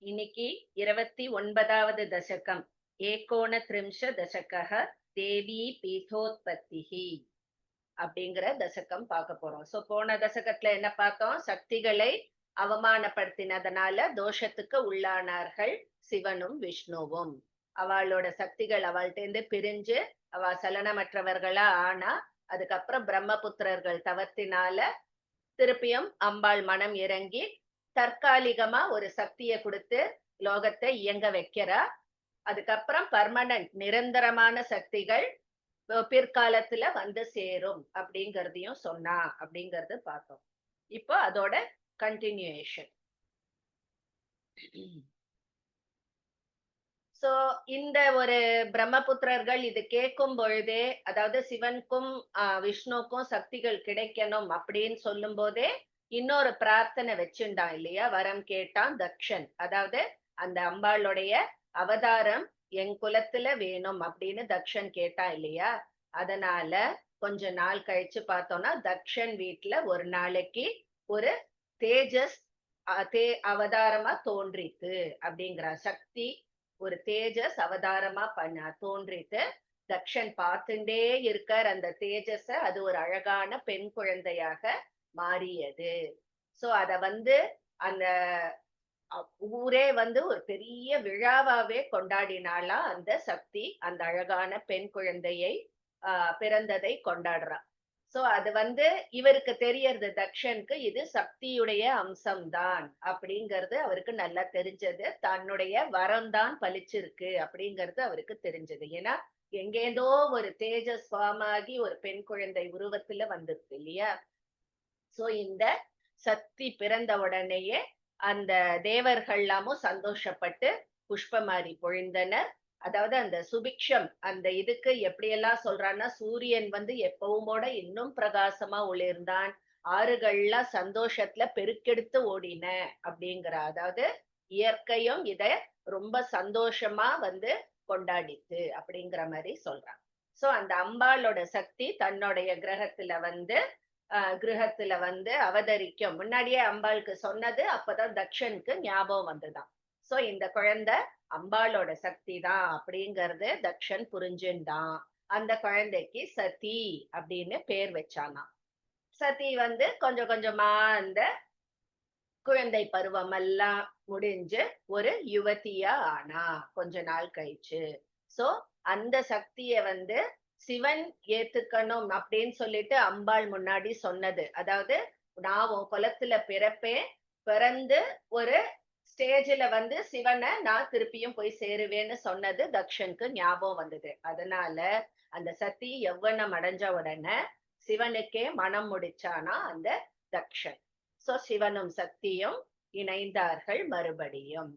இன்னைக்கு 29வது தசகம். ஏகோணத்ரிம்ஷ தசகः தேவி பீதோத்பத்திஹி அப்படிங்கிற தசகம் பார்க்க போறோம். சோ போன தசகத்துல என்ன பார்த்தோம்? சக்திகளை அவமானப்படுத்தினதுனால தோஷத்துக்கு உள்ளானார்கள் சிவனும் விஷ்ணுவும். அவளோட சக்திகள் அவள்கிட்ட பிரிஞ்சு அவ சலனமற்றவர்களா ஆனா, அதுக்கப்புறம் பிரம்மபுத்திரர்கள் தவத்தினால திருப்பியும் அம்பாள் மனம் இறங்கி தற்காலிகமா ஒரு சக்தியை கொடுத்து லோகத்தை இயங்க வைக்கிறா. அதுக்கப்புறம் பர்மனன்ட் நிரந்தரமான சக்திகள் பிற்காலத்துல வந்து சேரும் அப்படிங்கறதையும் சொன்னா அப்படிங்கறது பார்த்தோம். இப்போ அதோட கண்டினியூஷன். சோ இந்த ஒரு பிரம்மபுத்திரர்கள் இது கேட்கும் பொழுதே, அதாவது சிவனுக்கும் விஷ்ணுக்கும் சக்திகள் கிடைக்கணும் அப்படின்னு சொல்லும் போதே இன்னொரு பிரார்த்தனை வச்சுண்டான் இல்லையா? வரம் கேட்டான் தக்ஷன். அதாவது அந்த அம்பாளுடைய அவதாரம் என் குலத்துல வேணும் அப்படின்னு தக்ஷன் கேட்டான் இல்லையா? அதனால கொஞ்ச நாள் கழிச்சு பார்த்தோம்னா தக்ஷன் வீட்டுல ஒரு நாளைக்கு ஒரு தேஜஸ் அவதாரமா தோன்றித்து அப்படிங்கிற சக்தி ஒரு தேஜஸ் அவதாரமா தோன்றிட்டு தக்ஷன் பார்த்துட்டே இருக்கார் அந்த தேஜஸ. அது ஒரு அழகான பெண் குழந்தையாக மாறியது. சோ அத வந்து அந்த ஊரே வந்து ஒரு பெரிய விழாவாவே கொண்டாடினாலா அந்த சக்தி அந்த அழகான பெண் குழந்தையை பிறந்ததை கொண்டாடுறா. சோ அது வந்து இவருக்கு தெரியறது தக்ஷனுக்கு இது சக்தியுடைய அம்சம்தான் அப்படிங்கிறது அவருக்கு நல்லா தெரிஞ்சது. தன்னுடைய வரம் தான் பலிச்சிருக்கு அப்படிங்கிறது அவருக்கு தெரிஞ்சது. ஏன்னா எங்கேதோ ஒரு தேஜஸ் ஃபார்ம் ஆகி ஒரு பெண் குழந்தை உருவத்துல வந்திருக்கு இல்லையா? சோ இந்த சக்தி பிறந்த உடனேயே அந்த தேவர்கள் எல்லாமும் சந்தோஷப்பட்டு புஷ்பமாரி பொழிந்தனர். அதாவது அந்த சுபிக்ஷம் அந்த இதுக்கு எப்படியெல்லாம் சொல்றான்னா, சூரியன் வந்து எப்பவுமோட இன்னும் பிரகாசமா ஒளிர்ந்தான். ஆறுகள்லாம் சந்தோஷத்துல பெருக்கெடுத்து ஓடின அப்படிங்கிற, அதாவது இயற்கையும் இத ரொம்ப சந்தோஷமா வந்து கொண்டாடித்து அப்படிங்கிற மாதிரி சொல்றாங்க. சோ அந்த அம்பாளோட சக்தி தன்னுடைய கிரகத்துல வந்து அவதரிக்கும் முன்னாடியே அம்பாளுக்கு சொன்னது அப்பதான் தக்ஷனுக்கு ஞாபகம் வந்துதான். சோ இந்த குழந்தை அம்பாளோட சக்தி தான் அப்படிங்கறது தக்ஷன் புரிஞ்சுண்டான். அந்த குழந்தைக்கு சதி அப்படின்னு பேர் வச்சானாம். சதி வந்து கொஞ்சம் கொஞ்சமா அந்த குழந்தை பருவம் எல்லாம் முடிஞ்சு ஒரு யுவதியா ஆனா கொஞ்ச நாள் கழிச்சு. சோ அந்த சக்திய வந்து சிவன் ஏத்துக்கணும் அப்படின்னு சொல்லிட்டு அம்பாள் முன்னாடி சொன்னது. அதாவது நான் உன் குலத்துல பிறப்பேன், பிறந்து ஒரு ஸ்டேஜ்ல வந்து சிவனை நான் திருப்பியும் போய் சேருவேன்னு சொன்னது தக்ஷனுக்கு ஞாபகம் வந்தது. அதனால அந்த சதி யௌவனம் அடைஞ்ச உடனே சிவனுக்கே மனம் முடிச்சானா அந்த தக்ஷன். சோ சிவனும் சக்தியும் இணைந்தார்கள் மறுபடியும்.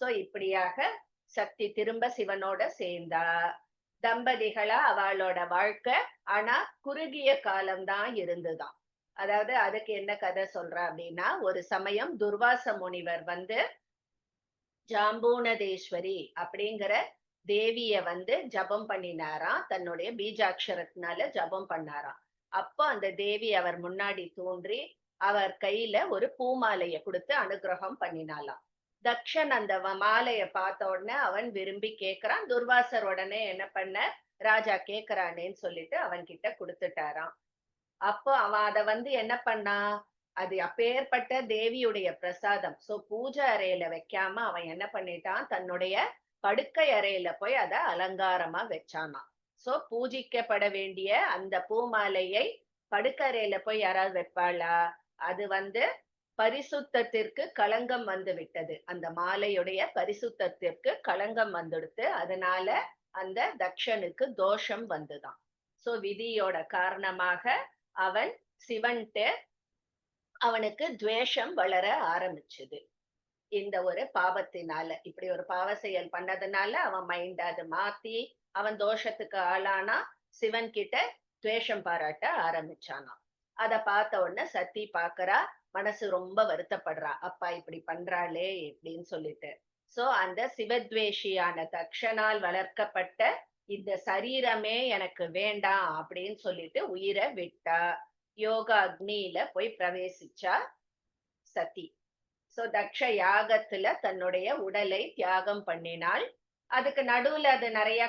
சோ இப்படியாக சக்தி திரும்ப சிவனோட சேர்ந்தா. தம்பதிகளா அவளோட வாழ்க்கை ஆனா குறுகிய காலம்தான் இருந்துதான். அதாவது அதுக்கு என்ன கதை சொல்றா அப்படின்னா, ஒரு சமயம் துர்வாச முனிவர் வந்து ஜாம்பூனதேஸ்வரி அப்படிங்கிற தேவிய வந்து ஜபம் பண்ணினாராம். தன்னுடைய பீஜாட்சரத்தினால ஜபம் பண்ணாராம். அப்போ அந்த தேவி அவர் முன்னாடி தோன்றி அவர் கையில ஒரு பூமாலைய கொடுத்து அனுகிரகம் பண்ணினாலாம். தக்ஷன் அந்த மாலைய பார்த்த உடனே அவன் விரும்பி கேக்குறான். துர்வாசர் உடனே என்ன பண்ண, ராஜா கேக்குறானேன்னு சொல்லிட்டு அவன் கிட்ட கொடுத்துட்டாராம். அப்போ அவன் அத வந்து என்ன பண்ணான், அது அப்பேற்பட்ட தேவியுடைய பிரசாதம். சோ பூஜை அறையில வைக்காம அவன் என்ன பண்ணிட்டான், தன்னுடைய படுக்கை அறையில போய் அத அலங்காரமா வச்சானாம். சோ பூஜிக்கப்பட வேண்டிய அந்த பூமாலையை படுக்கறையில போய் யாராவது வைப்பாளா? அது வந்து பரிசுத்தத்திற்கு களங்கம் வந்து விட்டது. அந்த மாலையுடைய பரிசுத்தத்திற்கு களங்கம் வந்துடுத்து. அதனால அந்த தக்ஷனுக்கு தோஷம் வந்துதான். சோ விதியோட காரணமாக அவன் சிவன்ட்ட அவனுக்கு துவேஷம் வளர ஆரம்பிச்சது. இந்த ஒரு பாவத்தினால, இப்படி ஒரு பாவ செயல் பண்ணதுனால அவன் மைண்ட் அது மாத்தி அவன் தோஷத்துக்கு ஆளானா. சிவன் கிட்ட துவேஷம் பாராட்ட ஆரம்பிச்சானாம். அத பார்த்த உடனே சத்தி பாக்குறா, மனசு ரொம்ப வருத்தப்படுறா. அப்பா இப்படி பண்றாளே அப்படின்னு சொல்லிட்டு. சோ அந்த சிவத்வேஷியான தக்ஷனால் வளர்க்கப்பட்ட இந்த சரீரமே எனக்கு வேண்டாம் அப்படின்னு சொல்லிட்டு உயிரை விட்டா. யோக அக்னியில போய் பிரவேசிச்சா சதி. சோ தக்ஷ யாகத்துல தன்னுடைய உடலை தியாகம் பண்ணினாள். அதுக்கு நடுவுல அது நிறைய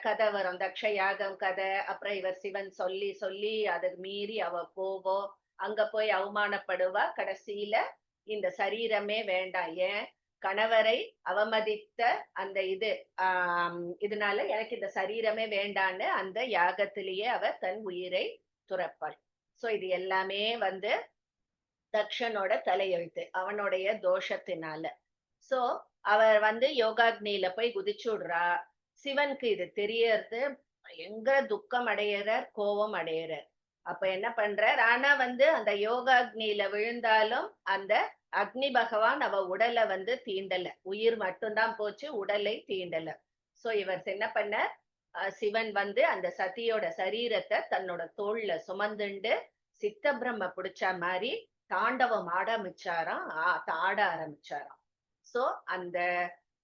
கதை வரும். தக்ஷ யாகம் கதை. அப்புறம் இவர் சிவன் சொல்லி சொல்லி அதை மீறி அவ போவோம். அங்க போய் அவமானப்படுவா. கடைசியில இந்த சரீரமே வேண்டாம். ஏன் கணவரை அவமதித்த அந்த இதனால எனக்கு இந்த சரீரமே வேண்டான்னு அந்த யாகத்திலேயே அவ தன் உயிரை துறப்பாள். சோ இது எல்லாமே வந்து தக்ஷனோட தலையெழுத்து, அவனுடைய தோஷத்தினால. சோ அவர் வந்து யோகாக்னியில போய் குதிச்சுடுறா. சிவனுக்கு இது தெரியறது. பயங்கர துக்கம் அடையறார், கோபம் அடையறார். அப்ப என்ன பண்றார், ஆனா வந்து அந்த யோகாக்னியில விழுந்தாலும் அந்த அக்னி பகவான் அவ உடலை வந்து தீண்டல. உயிர் மட்டும்தான் போச்சு, உடலை தீண்டல. சோ இவர் என்ன பண்ண, சிவன் வந்து அந்த சதியோட சரீரத்தை தன்னோட தோள்ல சுமந்துண்டு சித்த பிரம்ம பிடிச்ச மாதிரி தாண்டவம் ஆட ஆரம்பிச்சாராம். சோ அந்த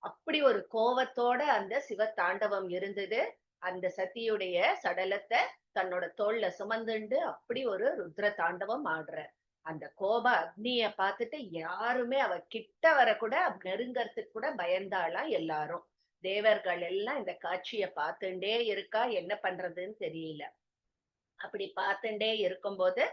அப்படி ஒரு கோவத்தோட அந்த சிவ தாண்டவம் இருந்தது. அந்த சதியுடைய சடலத்தை தன்னோட தோல்ல சுமந்துண்டு அப்படி ஒரு ருத்ர தாண்டவம் ஆடுற. அந்த கோப அக்னிய பார்த்துட்டு யாருமே அவ கிட்ட வர கூட, நெருங்கறதுக்கு கூட பயந்தாளாம் எல்லாரும். தேவர்கள் எல்லாம் இந்த காட்சிய பார்த்துட்டே இருக்கா, என்ன பண்றதுன்னு தெரியல. அப்படி பார்த்துட்டே இருக்கும்போது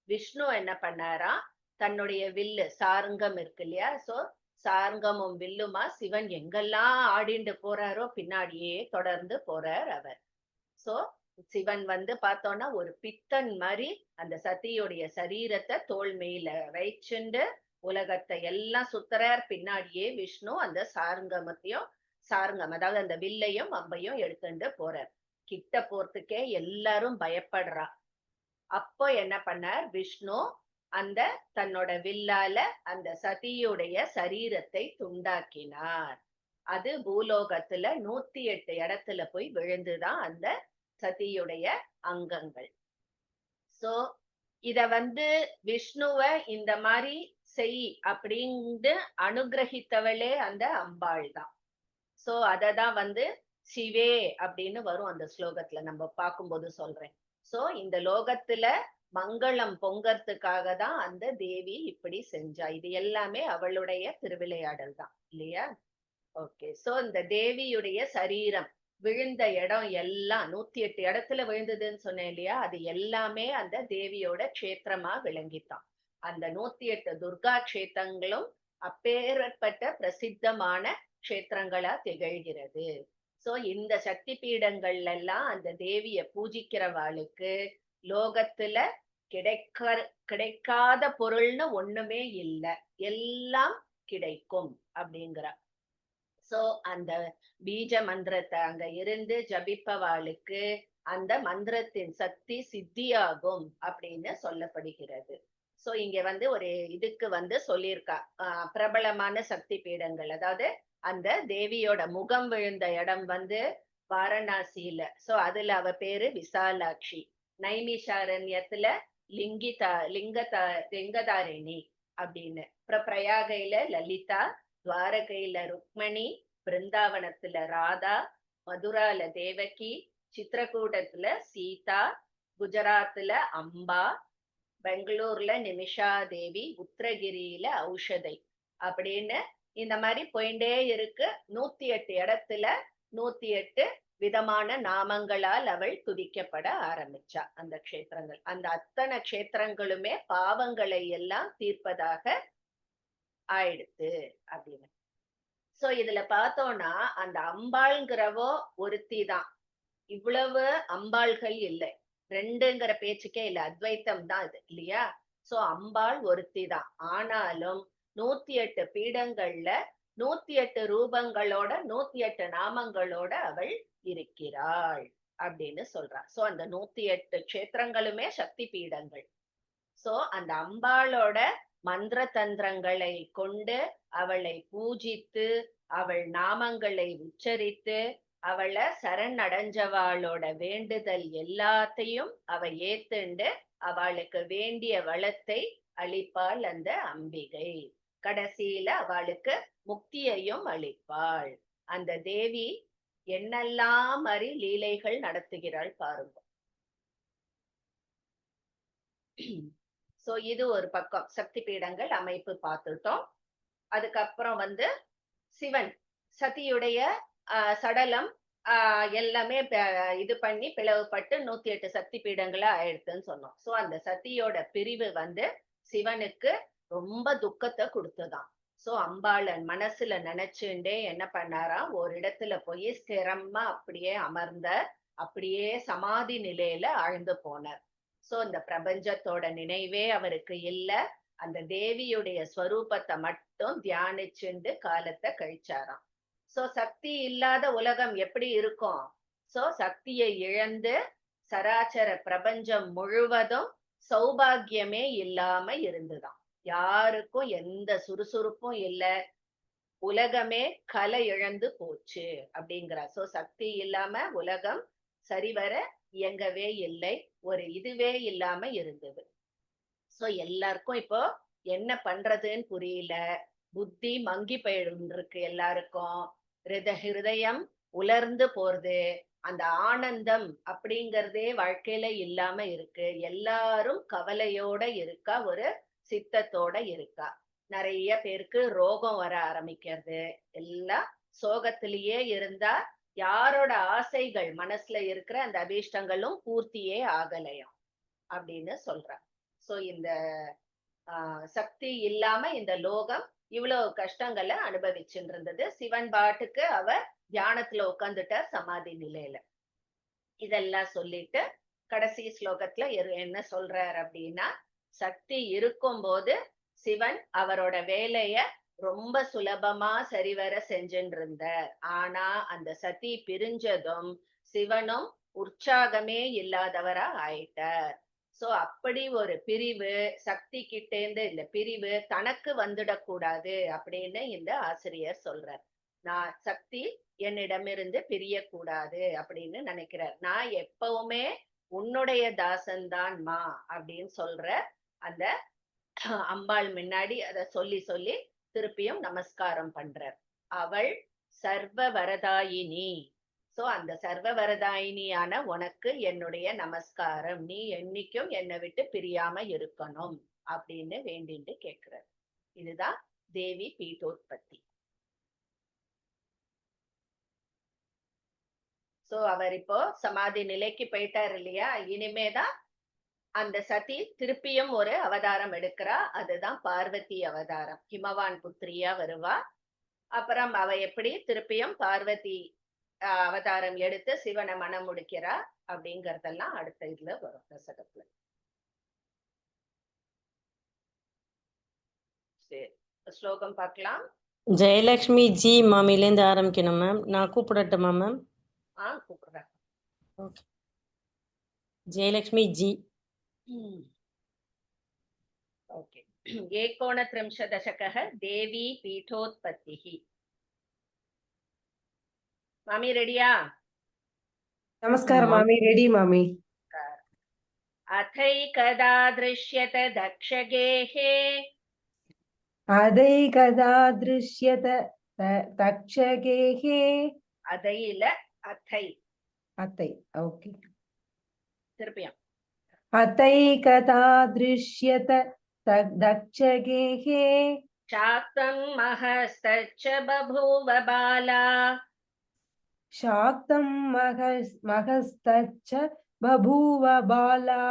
விஷ்ணு என்ன பண்ணாரா, தன்னுடைய வில்லு சாருங்கம் இருக்கு இல்லையா, சோ சாருங்கமும் வில்லுமா சிவன் எங்கெல்லாம் ஆடிண்டு போறாரோ பின்னாடியே தொடர்ந்து போறார் அவர். சோ சிவன் வந்து பார்த்தோம்னா ஒரு பித்தன் மாதிரி அந்த சதியுடைய சரீரத்தை தோள் மேல வைச்சுண்டு உலகத்தை எல்லாம் சுத்துறார். பின்னாடியே விஷ்ணு அந்த சாருங்கம் அதாவது அந்த வில்லையும் அம்பையும் எடுத்துட்டு போறார். கிட்ட போறதுக்கே எல்லாரும் பயப்படுறா. அப்போ என்ன பண்ணார் விஷ்ணு, அந்த தன்னோட வில்லால அந்த சதியுடைய சரீரத்தை துண்டாக்கினார். அது பூலோகத்துல 108 இடத்துல போய் விழுந்துதான் அந்த சதியுடைய அங்கங்கள். சோ இத வந்து விஷ்ணுவ இந்த மாதிரி செய் அப்படின்னு அனுகிரகித்தவளே அந்த அம்பாள் தான். சோ அததான் வந்து சிவே அப்படின்னு வரும் அந்த ஸ்லோகத்துல, நம்ம பார்க்கும்போது சொல்றேன். சோ இந்த லோகத்துல மங்களம் பொங்கறதுக்காக தான் அந்த தேவி இப்படி செஞ்சா. இது எல்லாமே அவளுடைய திருவிளையாடல் தான் இல்லையா? ஓகே. சோ இந்த தேவியுடைய சரீரம் விழுந்த இடம் எல்லாம் 108 இடத்துல விழுந்ததுன்னு சொன்னேன் இல்லையா, அது எல்லாமே அந்த தேவியோட க்ஷேத்திரமா விளங்கித்தான். அந்த 108 துர்கா க்ஷேத்திரங்களும் அப்பேற்பட்ட பிரசித்தமான க்ஷேத்திரங்களா திகழ்கிறது. சோ இந்த சக்தி பீடங்கள்ல எல்லாம் அந்த தேவிய பூஜிக்கிறவாளுக்கு லோகத்துல கிடைக்காத பொருள்னு ஒண்ணுமே இல்ல, எல்லாம் கிடைக்கும் அப்படிங்கிற. சோ அந்த பீஜ மந்திரத்தை அங்க இருந்து ஜபிப்பவாளுக்கு அந்த மந்திரத்தின் சக்தி சித்தியாகும் அப்படின்னு சொல்லப்படுகிறது. சோ இங்க வந்து ஒரு இதுக்கு வந்து சொல்லியிருக்கா, பிரபலமான சக்தி பீடங்கள். அதாவது அந்த தேவியோட முகம் விழுந்த இடம் வந்து வாரணாசியில. சோ அதுல அவ பேரு விசாலாட்சி. நைமிஷாரண்யத்துல லிங்கதாரிணி அப்படின்னு. அப்புறம் பிரயாகையில லலிதா, துவாரகையில ருக்மணி, பிருந்தாவனத்துல ராதா, மதுரால தேவகி, சித்திரகூடத்துல சீதா, குஜராத்ல அம்பா, பெங்களூர்ல நிமிஷா தேவி, உத்தரகிரியில ஔஷதை அப்படின்னு இந்த மாதிரி போயிட்டே இருக்கு. 108 இடத்துல 108 விதமான நாமங்களால் அவள் துதிக்கப்பட ஆரம்பிச்சா. அந்த க்ஷேத்திரங்கள், அந்த அத்தனை க்ஷேத்திரங்களுமே பாவங்களை எல்லாம் தீர்ப்பதாக ஆயிடுத்து அப்படின்னு. சோ இதுல பார்த்தோம்னா அந்த அம்பாள்ங்கிறவோ ஒருத்தி தான். இவ்வளவு அம்பாள்கள் இல்லை, ரெண்டுங்கிற பேச்சுக்கே இல்ல, அத்வைத்தம் தான் இது இல்லையா? சோ அம்பாள் ஒருத்தி தான். ஆனாலும் 108 பீடங்கள்ல 108 ரூபங்களோட 108 நாமங்களோட அவள் இருக்கிறாள் அப்படின்னு சொல்றா. சோ அந்த 108 க்ஷேத்திரங்களுமே சக்தி பீடங்கள். சோ அந்த அம்பாளோட மந்திர தந்திரங்களை கொண்டு அவளை பூஜித்து அவள் நாமங்களை உச்சரித்து அவளை சரணடைஞ்சவாளோட வேண்டுதல் எல்லாத்தையும் அவ ஏத்துண்டு அவளுக்கு வேண்டிய வளத்தை அளிப்பாள் அந்த அம்பிகை. கடைசியில அவளுக்கு முக்தியையும் அளிப்பாள். அந்த தேவி என்னெல்லாம் மாதிரி லீலைகள் நடத்துகிறாள் பாருங்க. சோ இது ஒரு பக்கம் சக்தி பீடங்கள் அமைப்பு பார்த்துட்டோம். அதுக்கப்புறம் வந்து சிவன் சதியுடைய சடலம் எல்லாமே இது பண்ணி பிளவுபட்டு 108 சக்தி பீடங்களா ஆயிடுத்துன்னு சொன்னோம். சோ அந்த சதியோட பிரிவு வந்து சிவனுக்கு ரொம்ப துக்கத்தை கொடுத்ததாம். சோ அம்பாளன் மனசுல நினைச்சுண்டே என்ன பண்ணாராம், ஒரு இடத்துல போய் ஸ்திரமா அப்படியே அமர்ந்த, அப்படியே சமாதி நிலையில ஆழ்ந்து போனார். சோ இந்த பிரபஞ்சத்தோட நினைவே அவருக்கு இல்ல. அந்த தேவியுடைய ஸ்வரூபத்தை மட்டும் தியானிச்சுண்டு காலத்தை கழிச்சாராம். சோ சக்தி இல்லாத உலகம் எப்படி இருக்கும்? சோ சக்தியை இழந்து சராசர பிரபஞ்சம் முழுவதும் சௌபாகியமே இல்லாம இருந்துதான். யாருக்கும் எந்த சுறுசுறுப்பும் இல்ல. உலகமே கலை இழந்து போச்சு அப்படிங்கிறார். சோ சக்தி இல்லாம உலகம் சரிவர இயங்கவே இல்லை. ஒரு இதுவே இல்லாம இருந்தது. சோ எல்லாருக்கும் இப்போ என்ன பண்றதுன்னு புரியல. புத்தி மங்கி போயிருக்கு எல்லாருக்கும். ஹிருதயம் உலர்ந்து போறது. அந்த ஆனந்தம் அப்படிங்கறதே வாழ்க்கையில இல்லாம இருக்கு. எல்லாரும் கவலையோட இருக்கா, ஒரு சித்தத்தோட இருக்கா. நிறைய பேருக்கு ரோகம் வர ஆரம்பிக்கிறது. எல்லாம் சோகத்திலேயே இருந்தா யாரோட ஆசைகள் மனசுல இருக்கிற அந்த அபீஷ்டங்களும் பூர்த்தியே ஆகலையாம் அப்படின்னு சொல்றார். சோ இந்த சக்தி இல்லாம இந்த லோகம் இவ்வளவு கஷ்டங்களை அனுபவிச்சுட்டு இருந்தது. சிவன் பாட்டுக்கு அவர் தியானத்துல உட்கார்ந்துட்டார் சமாதி நிலையில. இதெல்லாம் சொல்லிட்டு கடைசி ஸ்லோகத்துல என்ன சொல்றார் அப்படின்னா, சக்தி இருக்கும் போது சிவன் அவரோட வேலைய ரொம்ப சுலபமா சரிவர செஞ்சுட்டு இருந்தார். ஆனா அந்த சதி பிரிஞ்சதும் சிவனும் உற்சாகமே இல்லாதவரா ஆயிட்டார். சோ அப்படி ஒரு பிரிவு சக்தி கிட்டேந்து இந்த பிரிவு தனக்கு வந்துடக்கூடாது அப்படின்னு இந்த ஆசிரியர் சொல்றார். நான் சக்தி என்னிடமிருந்து பிரியக்கூடாது அப்படின்னு நினைக்கிறார். நான் எப்பவுமே உன்னுடைய தாசன்தான் மா அப்படின்னு சொல்ற அந்த அம்பாள் முன்னாடி அத சொல்லி சொல்லி திருப்பியும் நமஸ்காரம் பண்றார். அவள் சர்வ வரதாயினி. சோ அந்த சர்வ வரதாயினியான உனக்கு என்னுடைய நமஸ்காரம். நீ என்னைக்கும் என்னை விட்டு பிரியாம இருக்கணும் அப்படின்னு வேண்டிட்டு கேட்கிறார். இதுதான் தேவி பீட்டோத்பத்தி. சோ அவர் இப்போ சமாதி நிலைக்கு போயிட்டார் இல்லையா? இனிமேதான் அந்த சதி திருப்பியும் ஒரு அவதாரம் எடுக்கிறா. அதுதான் பார்வதி அவதாரம். ஹிமவான் புத்திரியா வருவா. அப்புறம் அவ எப்படி திருப்பியும் பார்வதி அவதாரம் எடுத்து சிவனை மனம் முடிக்கிறா அப்படிங்கறதெல்லாம் அடுத்த இதுல வரும் தசகத்துல. சரி, ஸ்லோகம் பார்க்கலாம். ஜெயலட்சுமி ஜி மாமிலேருந்து ஆரம்பிக்கணும் மேம். நான் கூப்பிடட்டுமா மேம்? கூப்பிடுறேன். ஓகே. ஜெயலட்சுமி ஜி. ஓகே. 39 दशकः देवी पीठोत्पत्तिः. मामी रेडिया? नमस्कार मामी. रेडी मामी. अथैकदा दृश्यत दक्षगेः. अदैकदा दृश्यत दक्षगेः. अदैल अथै. अथै. ओके. திருப்பியும். अथैकदा दृश्यत दक्षगेः. शाक्तं महस्तच्च बभूव बाला. शाक्तं महस्तच्च बभूव बाला.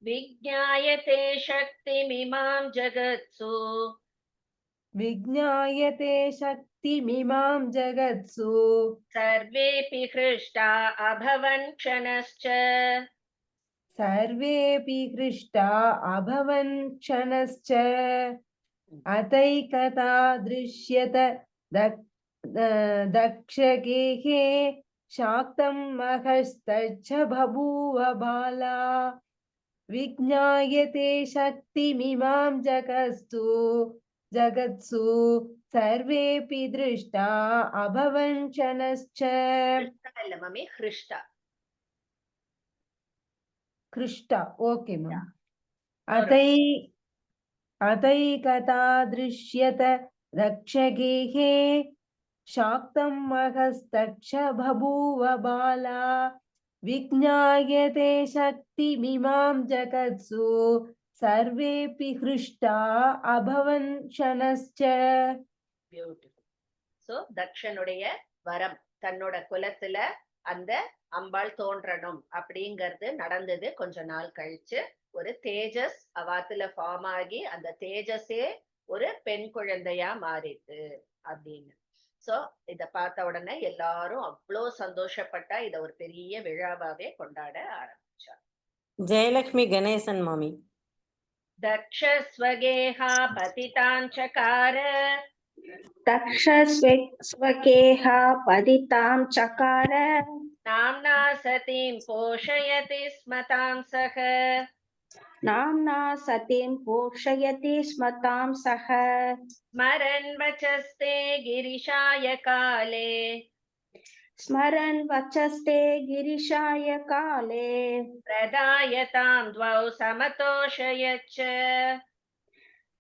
विज्ञायते शक्तिमिमां जगत्सु. विज्ञायते शक्तिमिमां जगत्सु. सर्वेऽपि हृष्टा अभवन् क्षणश्च. सर्वेऽपि हृष्टा अभवन् क्षणश्च. अथैकदा दृश्यत दक्षगेः. शाक्तं महस्तच्च बभूव बाला. विज्ञायते शक्तिमिमां जगत्सु सर्वेऽपि दृष्टा अभवन् क्षणश्च. कृष्टा. Okay ma'am. अथैकदा दृश्यत दक्षगेः. शाक्तं महस्तच्च बभूव बाला. विज्ञायते शक्तिमिमां जगत्सु सर्वेऽपि हृष्टा अभवन् शनश्च. பியூட்டிஃபுல். சோ தக்ஷனுடைய வரம், தன்னோட குலத்துல அந்த அம்பாள் தோன்றணும் அப்படிங்கிறது நடந்தது. கொஞ்ச நாள் கழிச்சு ஒரு தேஜஸ் அவாத்துல ஃபார்ம் ஆகி அந்த தேஜஸே ஒரு பெண் குழந்தையா மாறிட்டு அப்படின்னு. சோ இத பார்த்த உடனே எல்லாரும் அவ்வளோ சந்தோஷப்பட்டா இத ஒரு பெரிய விழாவாவே கொண்டாட ஆரம்பிச்சார். ஜெயலக்ஷ்மி கணேசன் மாமி. தக்ஷ ஸ்வகேஹா பதிதாஞ்சகார तक्षस्वेह पतितां चकार नाम्ना सतीं पोषयति स्म तां सः नाम्ना सतीं पोषयति स्म तां सः स्मरन् वचस्ते गिरिशाय काले स्मरन् वचस्ते गिरिशाय काले प्रदायतां द्वौ समतोषयच्च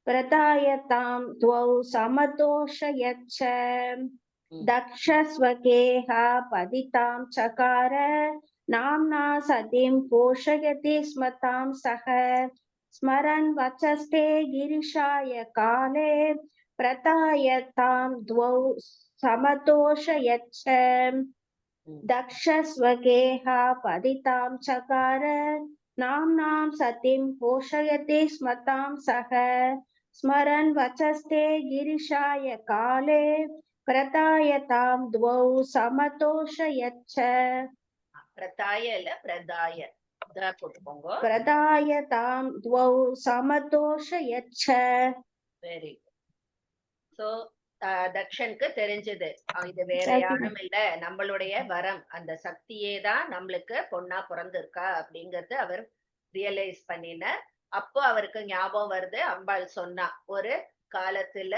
प्रदायतां द्वौ समतोषयच्च दक्षस्वकेह पतितां चकार नाम्ना सतीं पोषयति स्म तां सः स्मरन् वचस्ते गिरिशाय काले प्रदायतां द्वौ समतोषयच्च दक्षस्वकेह पतितां चकार नाम्नां सतीं पोषयति स्म तां सः स्मरन् वचस्ते गिरिशाय काले प्रदायतां द्वौ समतोषयच्च प्रताय இல்ல பிரதாய த போட்டுக்கோங்க. प्रदायतां द्वौ समतोषयच्च. Very good. சோ தக்ஷனுக்கு தெரிஞ்சது இது வேற யாரும் இல்ல, நம்மளுடைய வரம் அந்த சக்தியே தான் நம்மளுக்கு பொண்ணா பிறந்திருக்கா அப்படிங்கறது அவர் ரியலைஸ் பண்ணினார். அப்போ அவருக்கு ஞாபகம் வருது, அம்பாள் சொன்னா ஒரு காலத்துல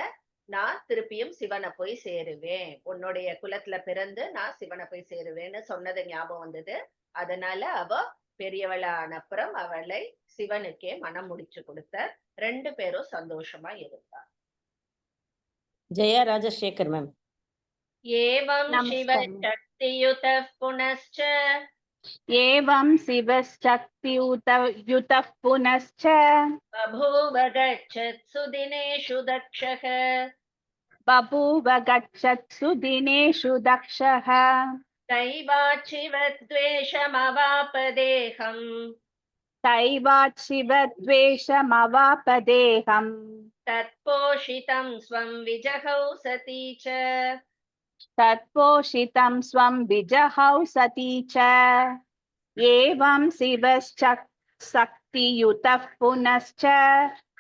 நான் திருப்பியும் சிவனை போய் சேருவேன், உன்னுடைய குலத்துல பிறந்து நான் சிவனை போய் சேருவேன்னு சொன்னது ஞாபகம் வந்தது. அதனால அவ பெரியவளான அப்புறம் அவளை சிவனுக்கே மனம் முடிச்சு கொடுத்தார். 2 பேரும் சந்தோஷமா இருந்தார். ஜெயா ராஜசேகர் மேம். ஏவம் சிவசக்தியுதः புனश्च एवं शिवशक्तियुतः पुनश्च बभूव गच्छत्सु दिनेषु दक्षः बभूव गच्छत्सु दिनेषु दक्षः दैवाच्छिवद्वेषमवापदेहम् दैवाच्छिवद्वेषमवापदेहम् तत्पोषितं स्वं विजहौ सती च तत्पोषितं स्वं विजहौ सती च एवं शिवशक्तियुतः पुनश्च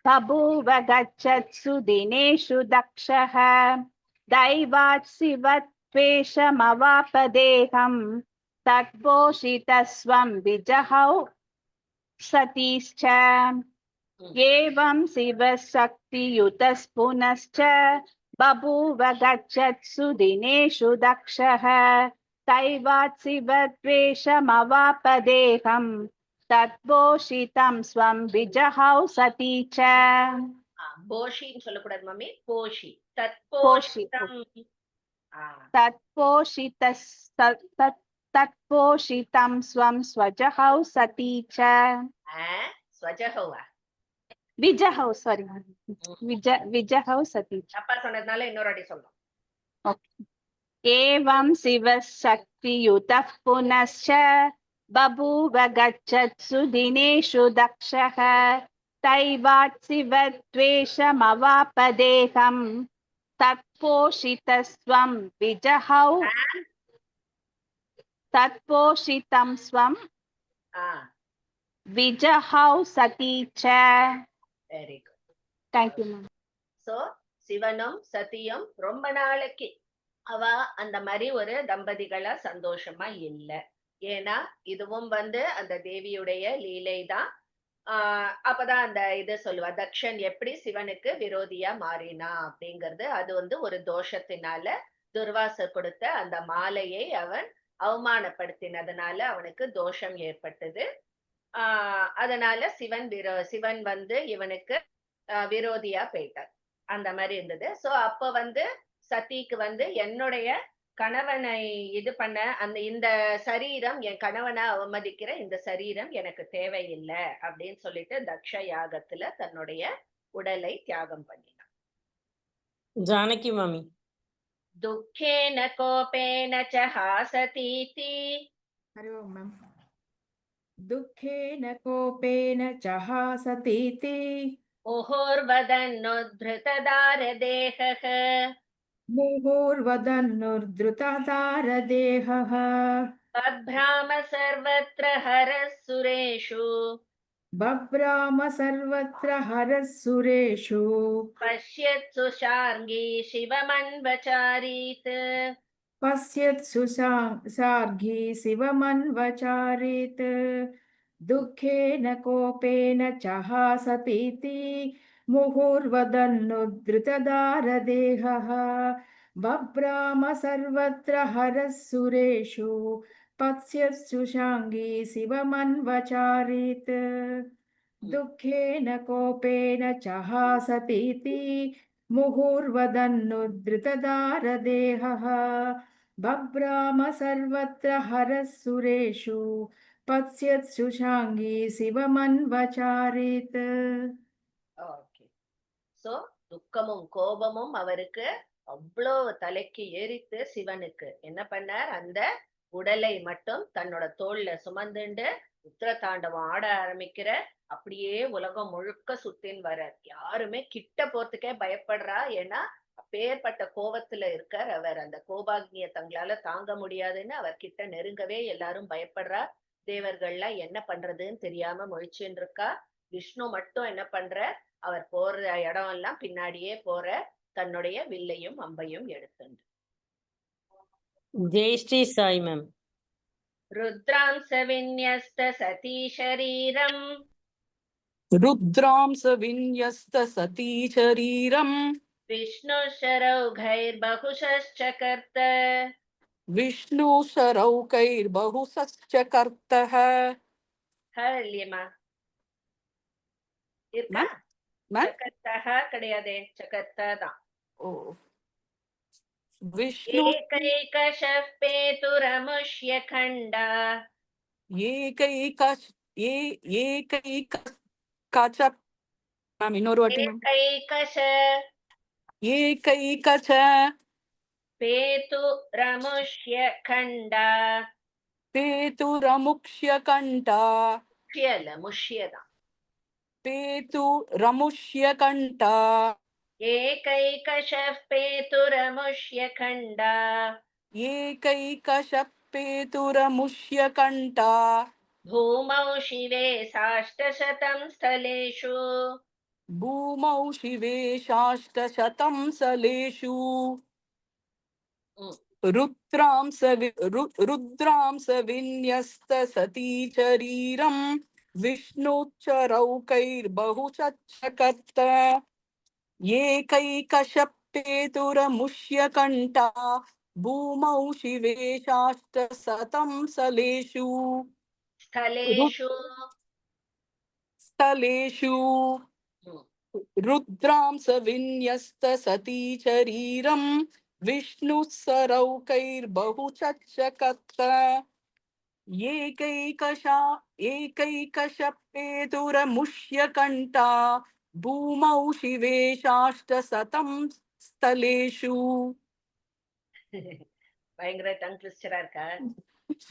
बभूव गच्छत्सु दिनेषु दक्षः दैवात् शिवद्वेषमवापदेहम् तत्पोषितस्वं विजहौ सतीश्च एवं शिवशक्तियुतः पुनश्च बभूव गच्छत्सु दिनेषु दक्षः दैवात् शिवद्वेषमवापदेहम् तत्पोषितं स्वं विजहौ सती च போஷின்னு சொல்லக்கூடாது மம்மி, போஷி. तत्पोषितं स्वं स्वजहौ सती च ஸ்வஜஹௌவா विजहौ सॉरी विजहौ सती च. அப்பா சொன்னதுனால இன்னொரு அடி சொல்லணும். एवं शिवशक्तियुतः पुनश्च बभूव गच्छत्सु दिनेषु दक्षः दैवात् शिवद्वेषमवापदेहम् तत्पोषितस्वं विजहौ तत्पोषितं स्वं विजहौ सती च. Very good. Thank you ma'am. So சிவனும் சதியும் ரொம்ப நாளைக்கு அவ அந்த மாதிரி ஒரு தம்பதிகளா சந்தோஷமா இல்ல. ஏன்னா இதுவும் அந்த தேவியுடைய லீலை தான். அப்பதான் அந்த இது சொல்லுவா, தக்ஷன் எப்படி சிவனுக்கு விரோதியா மாறினா அப்படிங்கிறது. அது ஒரு தோஷத்தினால துர்வாசர் கொடுத்த அந்த மாலையை அவன் அவமானப்படுத்தினதுனால அவனுக்கு தோஷம் ஏற்பட்டது. அதனால சிவன் இவனுக்கு விரோதியா போயிட்டார். அந்த மாதிரி இருந்தது. சோ அப்ப சதிக்கு என்னுடைய கணவனை இது பண்ண இந்த சரீரம் என் கணவனை அவமதிக்கிற இந்த சரீரம் எனக்கு தேவையில்லை அப்படின்னு சொல்லிட்டு தக்ஷ யாகத்துல தன்னுடைய உடலை தியாகம் பண்ணினான். ஜானகி மாமி. துக்கேன கோபேன ச ஹாசதீதி. हरि ओम मैम। दुःखेन कोपेन च हासतीति मुहुर्वदन्नुद्धृतदारदेहः मुहुर्वदन्नुद्धृतदारदेहः बभ्राम सर्वत्र हरः सुरेषु बभ्राम सर्वत्र हरः सुरेषु पश्यत्सु शार्ङ्गी शिवमन्वचारीत् पश्यत्सु सार्गी शिवमन्वचारीत् दुःखेन कोपेन च हासतीति मुहुर्वदन्नुद्धृतदारदेहः बभ्राम सर्वत्र हरः सुरेषु पश्यत्सु शाङ्गी शिवमन्वचारीत् दुःखेन कोपेन च हासतीति मुहुर्वदन्नुद्धृतदारदेहः बभ्राम सर्वत्र हरः सुरेषु पश्यत्सु शाङ्गी शिवमन्वचारीत्. ஓகே. சோ துக்கமும் கோபமும் அவருக்கு அவ்வளவு தலைக்கு ஏறித்து சிவனுக்கு என்ன பண்ணார், அந்த உடலை மட்டும் தன்னோட தோல்ல சுமந்துண்டு உத்திர தாண்டவம் ஆட ஆரம்பிக்கிற. அப்படியே உலகம் முழுக்க சுத்தின் வர, யாருமே கிட்ட போறதுக்கே பயப்படுறா. ஏன்னா அப்பேற்பட்ட கோபத்துல இருக்கார் அவர். அந்த கோபாக்னிய தங்களால தாங்க முடியாதுன்னு அவர் கிட்ட நெருங்கவே எல்லாரும் பயப்படுறா. தேவர்கள்லாம் என்ன பண்றதுன்னு தெரியாம முழிச்சுன்னு இருக்கா. விஷ்ணு மட்டும் என்ன பண்ற, அவர் போற இடம் எல்லாம் பின்னாடியே போற, தன்னுடைய வில்லையும் அம்பையும் எடுத்துண்டு. ஜெய் ஸ்ரீ சாய் மேம். ருத்ராம்ச விந்யஸ்த சதீ ஷரீரம் रुद्रांस विन्यस्त सती शरीरम விஷ்ணு शरौघैर्बहुशश्चकर्त विष्णु शरौकैर्बहुशश्च कर्तः. ஹல்யமா இருக்கா? मैम சகர்த்தா கிடையாதே, சகர்த்தா தான். ओ विष्णु ஏகைகஷः பேதுரமுஷ்ய खण्डा एकैकच मैम इन्नोरु वाटी मैम ஏகைகஷ एकैकच பேதுரமுஷ்ய खण्डा पेतुरमुक्ष्य कंटा முஷ்யல முஷ்யதான். पेतुरमुष्य कंटा ஏகைகஷः பேதுரமுஷ்ய खण्डा एकैकश पेतुरमुष्य कंटा भूमौ शिवे साष्टशतं स्थलेषु भूमौ शिवे शाष्टशतं सलेषु रुद्रांस विन्यस्त सती शरीरं विष्णुचरौकैर्बहुशश्चकर्त एकैकशपेतुरमुष्य कंटा भूमौ शिवे शाष्टशतं सलेषु स्थलेषु रुद्रांस विन्यस्त सती शरीरं विष्णुसरौकैर्बहुशश्चकर्त एकैकशपेतुरमुष्य कंटा भूमौ शिवे शाष्टशतं स्थलेषु. பயங்கர டங் ட்விஸ்டரா இருக்கா.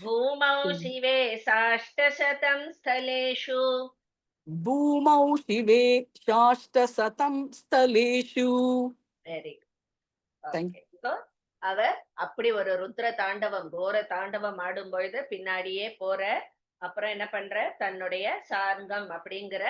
भूमौ शिवे साष्टशतं स्थलेषु भूमौ शिवे शाष्टशतं स्थलेषु. Very Thank good. அவர் அப்படி ஒரு ருத்ர தாண்டவம், கோர தாண்டவம் ஆடும் பொழுது பின்னாடியே போற. அப்புறம் என்ன பண்ற, தன்னுடைய சார்ங்கம் அப்படிங்கிற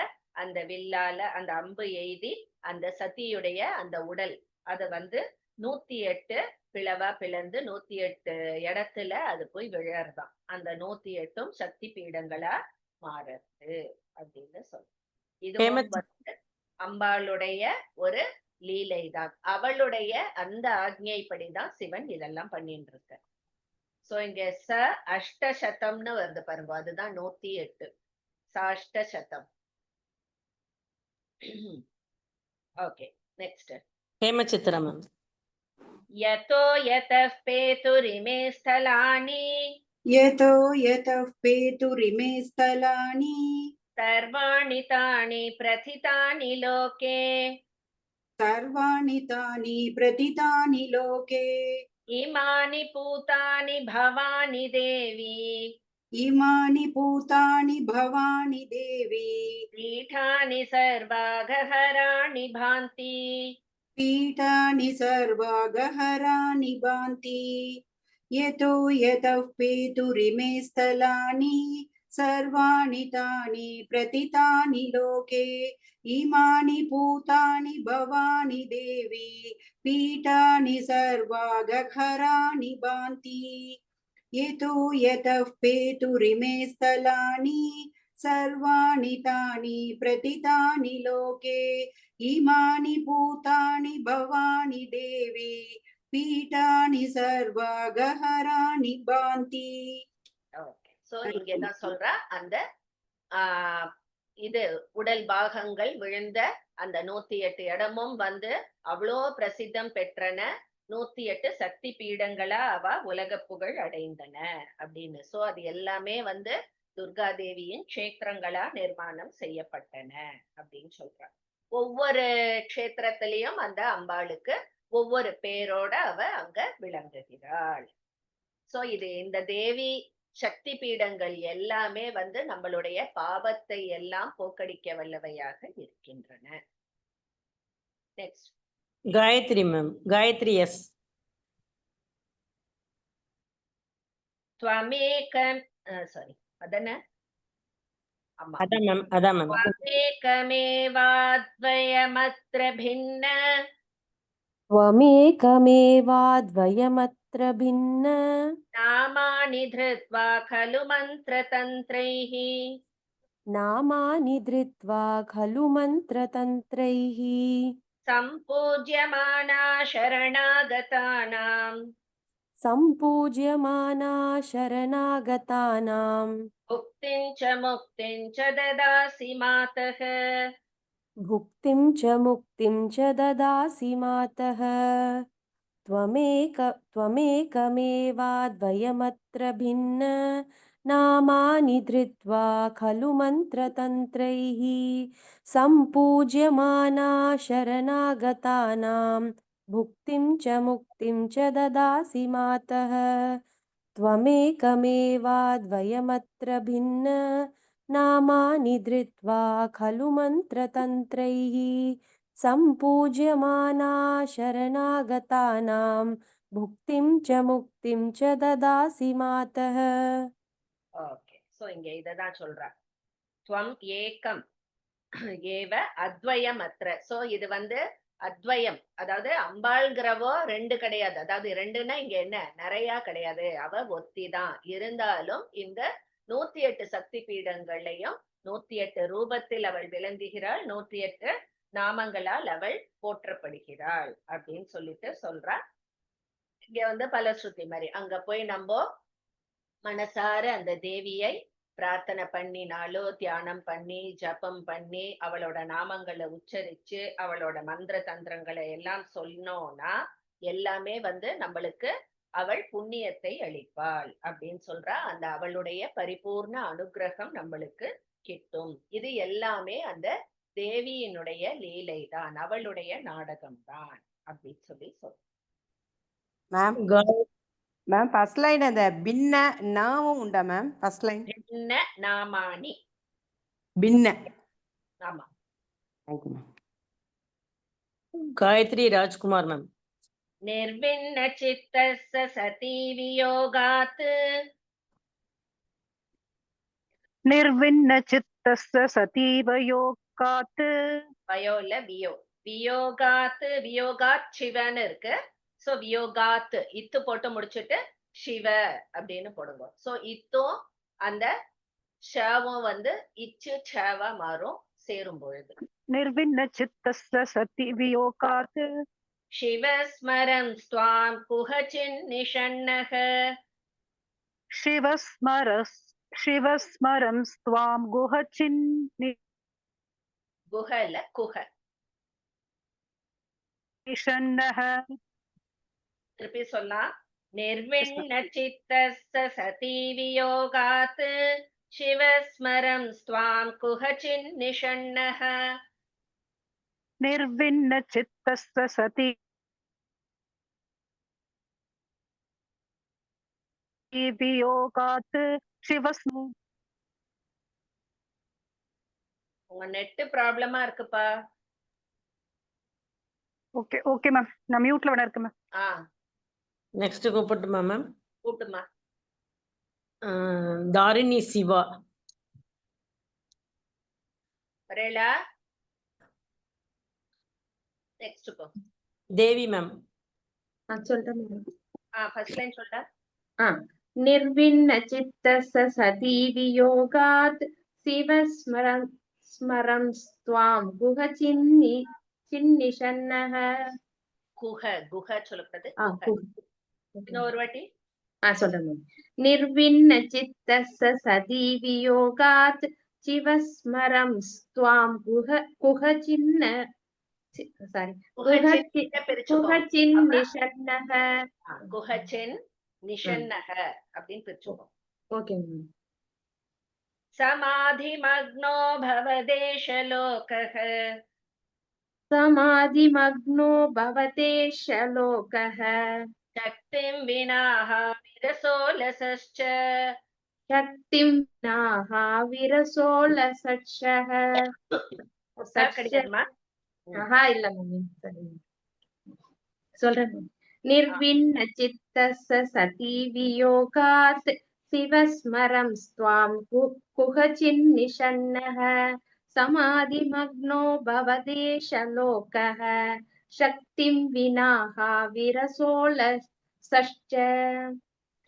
அந்த வில்லால அந்த அம்பு எய்தி அந்த சதியுடைய அந்த உடல் அதை 108 பிளவா பிளந்து 108 இடத்துல அது போய் விழறதாம். அந்த 108ம் சக்தி பீடங்களா மாறுது அப்படின்னு சொல்ல. இதுவும் அம்பாளுடைய ஒரு லீலை தான். அவளுடைய அந்த ஆக்ஞைப்படிதான் சிவன் இதெல்லாம் பண்ணிட்டு இருக்க. சோ இங்க ச அஷ்டசதம்னு வருது பாருங்க, அதுதான் 108 சாஷ்டசதம். Okay, next Hemachitra ma'am. यतो यतः पेतुरिमे स्थलानि यतो यतः पेतुरिमे स्थलानि सर्वाणि तानि प्रथितानि लोके सर्वाणि तानि प्रतितानि लोके इमानि भूतानि भवानि देवी इमानि भूतानि भवानि देवी पीठानि सर्वागहराणि भान्ति पीठानि सर्वागहराणि भान्ति यतो यतः पेतुरिमे स्थलानि सर्वाणि तानि प्रतितानि लोके इमानि भूतानि भवानि देवी पीठानि सर्वागहराणि भान्ति यतो यतः पेतुरिमे स्थलानि सर्वाणि तानि प्रतितानि लोके इमानि भूतानि भवानि देवी पीठानि सर्वागहराणि भान्ति. ஓகே சோ இங்கதான் சொல்றா அந்த இது உடல் பாகங்கள் விழுந்த அந்த 108 இடமும் வந்து அவ்வளோ பிரசித்தம் பெற்றன. 108 சக்தி பீடங்களா அவ உலக புகழ் அடைந்தன அப்படின்னு. சோ அது எல்லாமே வந்து துர்கா தேவியின் க்ஷேத்திரங்களா நிர்மாணம் செய்யப்பட்டன அப்படின்னு சொல்றாங்க. ஒவ்வொரு க்ஷேத்திரத்திலையும் அந்த அம்பாளுக்கு ஒவ்வொரு பேரோட அவ அங்க விளங்குகிறாள். சோ இது இந்த தேவி சக்தி பீடங்கள் எல்லாமே வந்து நம்மளுடைய பாவத்தை எல்லாம் போக்கடிக்க வல்லவையாக இருக்கின்றன. Next Gayathri ma'am. Gayathri S. त्वमेकं சாரி அதன ஆமா அதான் மேம். அதான் மேம். त्वमेकमेवाद्वयमत्र भिन्न त्वमेकमेवाद्वयमत्र भिन्न नामानि धृत्वा खलु मन्त्रतन्त्रैः नामानि धृत्वा खलु मन्त्रतन्त्रैः सम्पूज्यमाना शरणागतानां सम्पूज्यमाना शरणागतानां भुक्तिं च मुक्तिं च ददासि मातः भुक्तिं च मुक्तिं च ददासि मातः त्वमेकमेवाद्वयमत्र भिन्न नामानि धृत्वा खलु मन्त्रतन्त्रैः सम्पूज्यमाना शरणागतानां भुक्तिं च मुक्तिं च ददासि मातः त्वमेकमेवाद्वयमत्र भिन्न नामानि धृत्वा खलु मन्त्रतन्त्रैः सम्पूज्यमाना शरणागतानां भुक्तिं च मुक्तिं च ददासि मातः. ஓகே சோ இங்க இததான் சொல்றா. त्वम् ஏகம் ஏவ அத்வயம் அத்ர. சோ இது வந்து அத்வயம், அதாவது அம்பாள்ங்கிறவோ ரெண்டு கிடையாது. அதாவது ரெண்டுன்னா இங்க என்ன நிறைய கிடையாது, அவ ஒத்திதான். இருந்தாலும் இந்த 108 சக்தி பீடங்களையும் 108 ரூபத்தில் அவள் விளங்குகிறாள், 108 நாமங்களால் அவள் போற்றப்படுகிறாள் அப்படின்னு சொல்லிட்டு சொல்றா. இங்க வந்து பலஸ்ருதி மாதிரி அங்க போய் நம்ம மனசார அந்த தேவியை பிரார்த்தனை பண்ணினாலோ தியானம் பண்ணி ஜபம் பண்ணி அவளோட நாமங்களை உச்சரிச்சு அவளோட மந்திர தந்திரங்களை எல்லாம் சொன்னோம்னா எல்லாமே வந்து நம்மளுக்கு அவள் புண்ணியத்தை அளிப்பாள் அப்படின்னு சொல்றா. அந்த அவளுடைய பரிபூர்ண அனுகிரகம் நம்மளுக்கு கிட்டும். இது எல்லாமே அந்த தேவியினுடைய லீலை தான், அவளுடைய நாடகம் தான் அப்படின்னு சொல்லி சொல்ற. மேம் மேம் ஃபர்ஸ்ட் லைன் அந்த பின்ன நாவும் உண்டா மேம்? ஃபர்ஸ்ட் லைன் பின்ன நாமானி. பின்ன. ஆமா. Thank you ma'am. Gayathri Rajkumar ma'am. निर्विण्ण चित्तस्य सती वियोगात् निर्विण्ण चित्तस्य सतीव योगात् வயோல வியோ வியோகாத் வியோகாத் சிவன்னு இருக்கு. சோ வியோகாத் இத்து போட்டு முடிச்சுட்டு சிவ அப்படின்னு போடுங்க. சோ இத்தும் அந்த ஷவும் வந்து இச்சு ஷவா மாறும் சேரும் பொழுது. निर्विण्ण चित्तस्य सती वियोगात् शिवस्मरं स्वां कुहचिन् निषण्णः शिवस्मरं स्वां गुहचिन् गुहल कुह निषण्णः திருப்பி சொல்லலாம். நிர்விண்ண சித்தஸ்ஸ சதி வியோகாத் சிவஸ்மரம் ஸ்வாம் குஹசின் நிஷண்ணஹ. निर्विण्ण चित्तस्य सति वियोगात् शिवस्मु. உங்க நெட் ப்ராப்ளமா இருக்குப்பா. ஓகே ஓகே மேம், நான் மியூட்ல வேணா இருக்கேன் மேம். ஆ நெக்ஸ்ட் கூப்பிட்டுமா மேம்? கூப்பிடுமா. தாரிணி சிவா. வரேலா? நெக்ஸ்ட் போ. தேவி மேம். சொல்றேன் மேடம். ஃபர்ஸ்ட் லைன் சொல்ல. निर्विण्ण चित्तस्य सती वियोगात् शिवस्मरं स्वां चिन्निषन्नः. குஹ குஹ சொல்லக்கூடாது. குஹ. இன்னொரு வாட்டி. சொல்றேன் மேம். निर्विण्ण चित्तस्य सती वियोगात् शिवस्मरं स्वां குஹசின்னிஷன்னः. குஹசின் நிஷன்னஹ அப்படின்னு பிரிச்சுக்கோ. Okay ma'am. சமாதிமக்னோ பவதேஷலோகஹ. समाधिमग्नो भवतेशलोकः. சக்திம் வினாஹ விரசோலசஸ்ச. शक्तिं नाह विरसोलसक्षः. கிடைக்குமா? இல்ல மம்மி, சொல்றேன். निर्विण्ण चित्तस्य सती वियोगात् शिवस्मरं स्वां कुहचिन्निषन्नः. समाधिमग्नो भवदेशलोकः. शक्तिं विनाह विरसोलसश्च.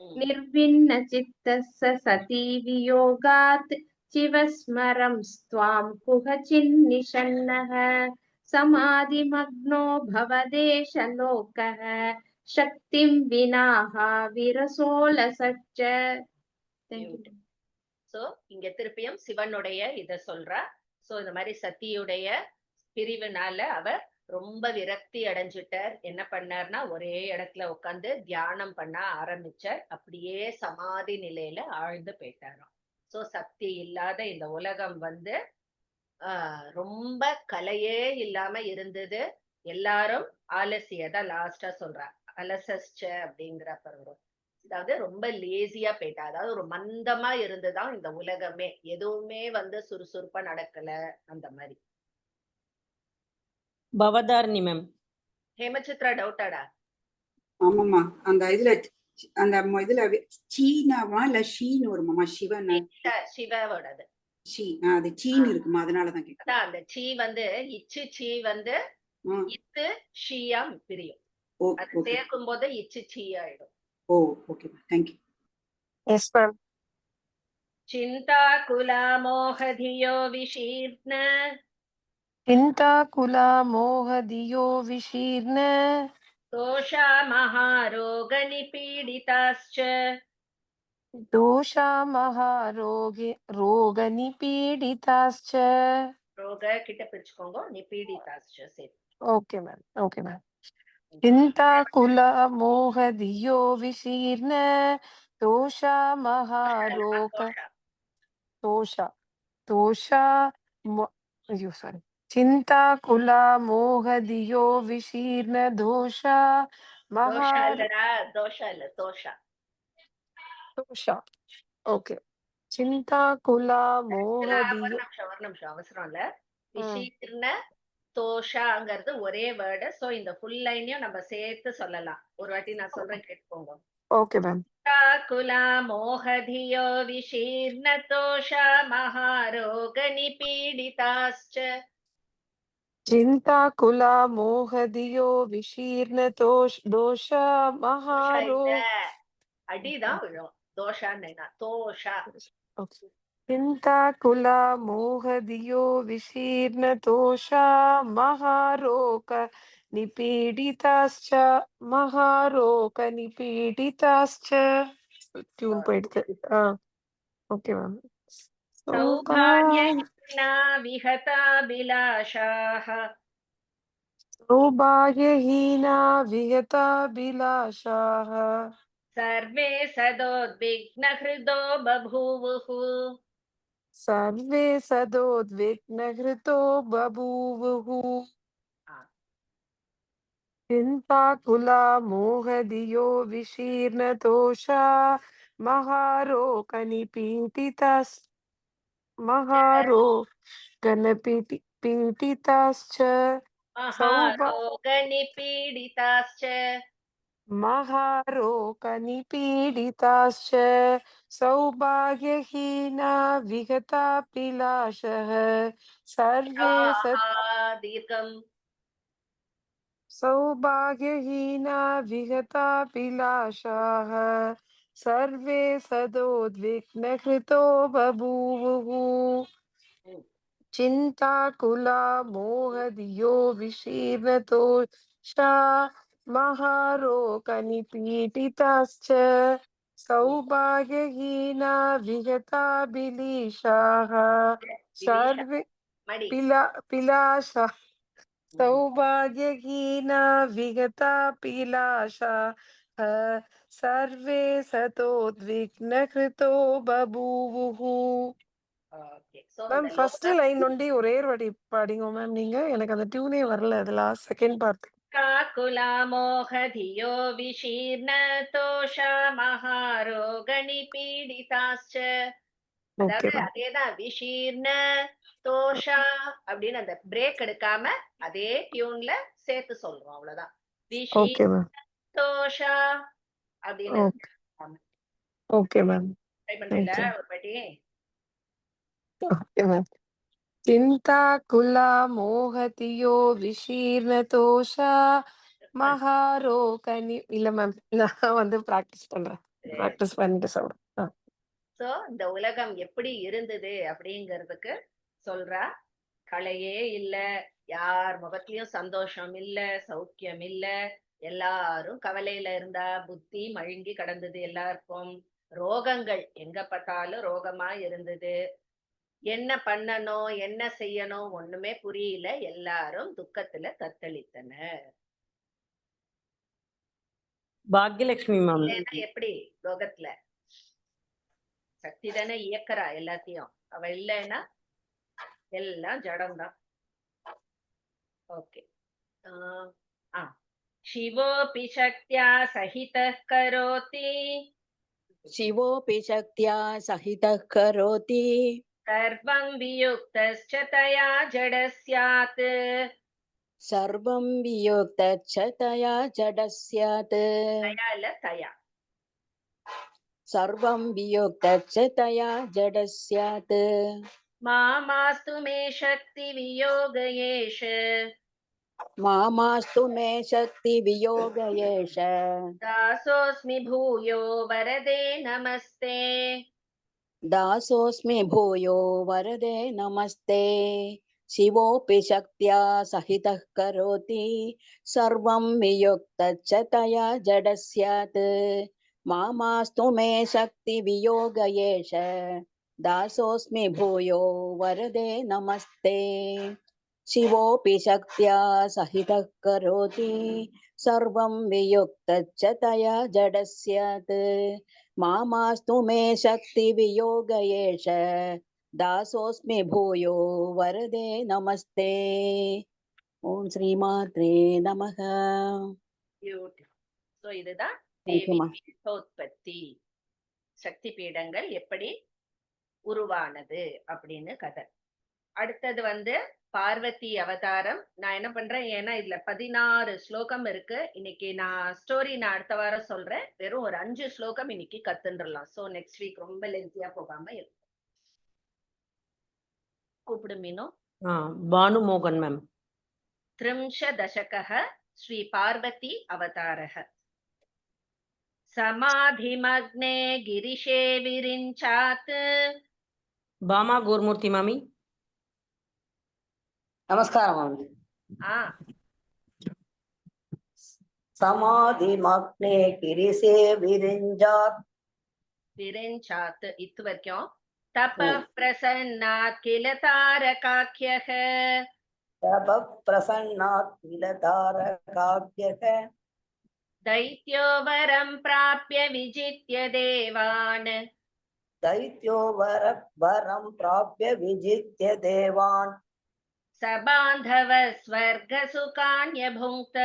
निर्विण्ण चित्तस्य सती वियोगात् शिवस्मरं स्वां कुहचिन्निषन्नः. समाधिमग्नो भवदेशलोकः. शक्तिं विनाह विरसोलसश्च. சோ இங்க திருப்பியும் சிவனுடைய இத சொல்றா. சோ இந்த மாதிரி சத்தியுடைய பிரிவுனால அவர் ரொம்ப விரக்தி அடைஞ்சிட்டார். என்ன பண்ணார்னா ஒரே இடத்துல உட்கார்ந்து தியானம் பண்ண ஆரம்பிச்சார். அப்படியே சமாதி நிலையில ஆழ்ந்து போயிட்டாராம். சோ சக்தி இல்லாத இந்த உலகம் வந்து ரொம்ப கலையே இல்லாம இருந்தது. எல்லாரும் ஆலசியதான் லாஸ்டா சொல்றா. அலசஸ்ச அப்படிங்கிற பருவம். அதாவது ரொம்ப லேசியா போயிட்டா. அதாவது ஒரு மந்தமா இருந்துதான் இந்த உலகமே. எதுவுமே வந்து சுறுசுறுப்பா நடக்கல அந்த மாதிரி. பவதாரணி மேம். ஹேமசித்ரா டவுட்டாடா? ஆமாம்மா, அந்த இதுல சீனாவா இல்ல ஷீன்னு வருமாமா? சிவன் சிவாவோடது அது சீன்னு இருக்குமா? அதனாலதான் கேட்கிறேன். அந்த சீ வந்து இச்சு சீ வந்து இத்து ஷீயா பிரியும். அது சேர்க்கும் போது இச்சு சீ ஆயிடும். Oh okay, thank you. Yes ma'am. சிந்தா குலா மோகதியோ விஷீர்ண. चिन्ताकुला मोहधियो विशीर्ण. दोषा महारोग निपीडिताश्च. दोषा रोगनिपीडिताश्च. रोग கிட்ட பிரிச்சுக்கோங்க. நிபீடிதாஸ்ச சரி. Okay ma'am, okay ma'am. चिन्ताकुला मोहधियो विशीर्ण. दोषा महारोग सॉरी. चिन्ताकुला मोहधियो विशीर्ण. दोषा ओके. चिन्ताकुला मोहधियो ஒரு நிமிஷம் அவசரம் இல்ல. விஷீர்ண தோஷாங்கிறது ஒரே வேர்டு. சோ இந்த ஃபுல் லைனையும் நம்ம சேர்த்து சொல்லலாம். ஒரு வாட்டி நான் சொல்றேன், கேட்டுக்கோங்க. Okay ma'am. चिन्ताकुला मोहधियो विशीर्ण तोषा महारोग निपीडिताश्च. चिन्ताकुला मोहधियो विशीर्ण दोषा महारोग. அடிதான் விழும். தோஷான்னு தோஷா. चिन्ताकुला मोहधियो विशीर्ण दोषा महारोग निपीडिताश्च. महारोग निपीडिताश्च. ट्यून போயிடுது. Okay ma'am. सौभाग्येन विहताभिलाषाः. सौभाग्यहीना विगताभिलाषाः सर्वे सदोद्विग्नहृदो बभूवुः सर्वे सदोद्विग्नहृतो बभूवुः चिन्ताकुला मोहधियो विशीर्णतोषा पीडिताश्च महारोगनिपीडिताश्च महारोगनिपीडिताश्च सौभाग्यहीना विगताभिलाषः सर्वे दीर्घम् सौभाग्यहीना विगताभिलाषाः सर्वे सदोद्विग्नहृतो बभूवुः चिन्ताकुला मोहधियो विशीर्णतोषा महारोगनिपीडिताश्च सौभाग्यहीना विगताभिलाषाः सर्वे मणि पिलाशा सौभाग्यहीना विगताभिलाषाः सर्वे सतोद्विग्नहृतो बभूवुः. Okay. So ma'am the first loka line ஒண்டி ஒரே ஒரு வாட்டி பாடிங்க மேம். நீங்க எனக்கு அந்த டியூனே வரல. அது லாஸ்ட் செகண்ட் பார்ட். काकुला मोहधियो विशीर्णतोषा महारोगनिपीडिताश्च ஓகே அதாவது மேம். அதேதான் விஷீர்ண தோஷா அப்படின்னு அந்த பிரேக் எடுக்காம அதே டியூன்ல சேர்த்து சொல்றோம் அவ்வளவுதான். Okay ma'am. தோஷா அப்படின்னு ஓகே ஓகே மேம். ட்ரை பண்றீங்களா தேங்க்யூ. ஒரு வாட்டி? Okay ma'am. चिन्ताकुला मोहतियो विशीर्णतोषा महारोगनि இல்ல மேம், நான் வந்து பிராக்டிஸ் பண்றேன். பிராக்டிஸ் பண்ணிட்டு சொல்றேன். சோ இந்த உலகம் எப்படி இருந்தது அப்படிங்கிறதுக்கு சொல்றா. கலையே இல்ல, யார் முகத்திலயும் சந்தோஷம் இல்ல, சௌக்கியம் இல்ல, எல்லாரும் கவலையில இருந்தா, புத்தி மழுங்கி கடந்தது எல்லாருக்கும். ரோகங்கள் எங்க பார்த்தாலும் ரோகமா இருந்தது. என்ன பண்ணணும் என்ன செய்யணும் ஒண்ணுமே புரியல, எல்லாரும் துக்கத்துல தத்தளித்தனர். பாக்யலட்சுமி மேம். இல்லைன்னா எப்படி லோகத்துல சக்தி தானே இயக்கறா எல்லாத்தையும், அவ இல்லைன்னா எல்லாம் ஜடம்தான். ஓகே. शिवोऽपि शक्त्या सहितः करोति शिवोऽपि शक्त्या सहितः करोति सर्वं वियुक्तश्च तया जडः स्यात् सर्वं वियुक्तश्च तया जडः स्यात् तया ल तया सर्वं वियुक्तश्च तया जडः स्यात् मामास्तु मे शक्तिवियोग एष मामास्तु मे शक्तिवियोग एष दासोऽस्मि भूयो वरदे नमस्ते दासोऽस्मि भूयो वरदे नमस्ते शिवोऽपि शक्त्या सहितः करोति सर्वं वियुक्तश्च तया जडः स्यात् मामास्तु मे शक्तिवियोग एष दासोऽस्मि भूयो वरदे नमस्ते शिवोऽपि शक्त्या सहितः करोति सर्वं वियुक्तश्च तया जडः स्यात् मामास्तु मे शक्तिवियोग एष दासोऽस्मि भूयो वरदे नमस्ते ओम श्रीमात्रे नमः. சோ இதுதான் Thank you, தேவி ma. பீடோத்பத்தி, சக்தி பீடங்கள் எப்படி உருவானது அப்படின்னு கதை. அடுத்தது வந்து பார்வதி அவதாரம். நான் என்ன பண்றேன், ஏன்னா இதுல 16 ஸ்லோகம் இருக்கு. இன்னைக்கு நான் ஸ்டோரி நான் அடுத்த வாரம் சொல்றேன். வெறும் ஒரு 5 ஸ்லோகம் இன்னைக்கு கத்துன்றலாம். சோ நெக்ஸ்ட் வீக் ரொம்ப லென்த்தியா போகாம இருக்கும். கூப்பிடு மீனோ. பானு மோகன் மேம். त्रिंश दशकः श्री पार्वती अवतारः समाधिमग्ने गिरिशे विरिञ्चात् பாமா கோர்மூர்த்தி மாமி. நமஸ்காரம் மாமி. समाधिमग्ने गिरिशे विरिञ्चात् विरिञ्चात् इत्वरक्यों तपः प्रसन्नात् किल तारकाख्यः तप प्रसन्नात् किलतारकाव्यः दैत्यो वरं प्राप्य विजित्य देवान् दैत्यो वरं प्राप्य विजित्य देवान् सबान्धव स्वर्गसुखान्यभुङ्क्त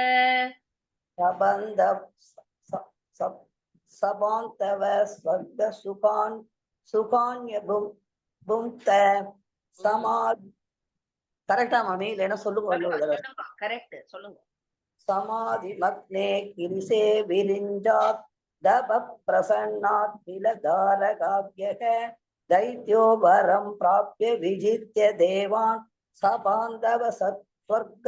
सबान्तव स्वर्गसुखान् सुखान्यभुङ्क्त समाधि கரெக்டா மாமி இல்லைன்னா சொல்லுங்க கரெக்ட் சொல்லுங்க समाधि मग्ने किरिसे विरिञ्जात् दभ प्रसन्नात् किलधारकाव्यः दैत्यो वरं प्राप्य विजित्य देवान् सबान्धव स्वर्ग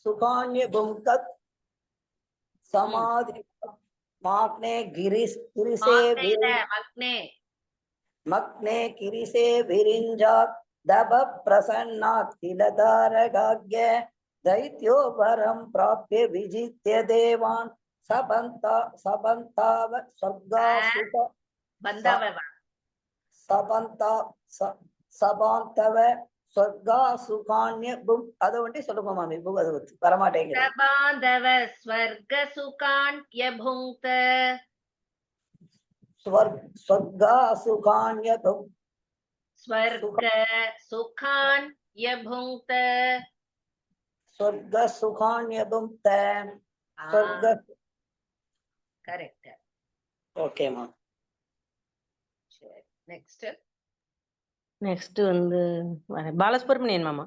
सुखान्यभुङ्क्त समाधि मग्ने किरिसे मग्ने किरिसे विरिञ्जात् दभ प्रसन्नात् किलधारकाव्य दैत्यो वरं प्राप्य विजित्य देवान् सपन्ताव सबान्तव स्वर्गासुखान्य அதை வந்து சொல்லுங்க மாமி அது வரமாட்டேங்குது சபாந்தவ ஸ்வர்கசுகான்யபுங்க்த स्वर्गासुखान्यभुङ्क्त स्वर्ग सुखान्यभुङ्क्त स्वर्गसुखान्यभुङ्क्त स्वर्ग करेक्ट ஓகே மா சரி நெக்ஸ்ட் வந்து பாலசுப்ரமணியன் மாமா.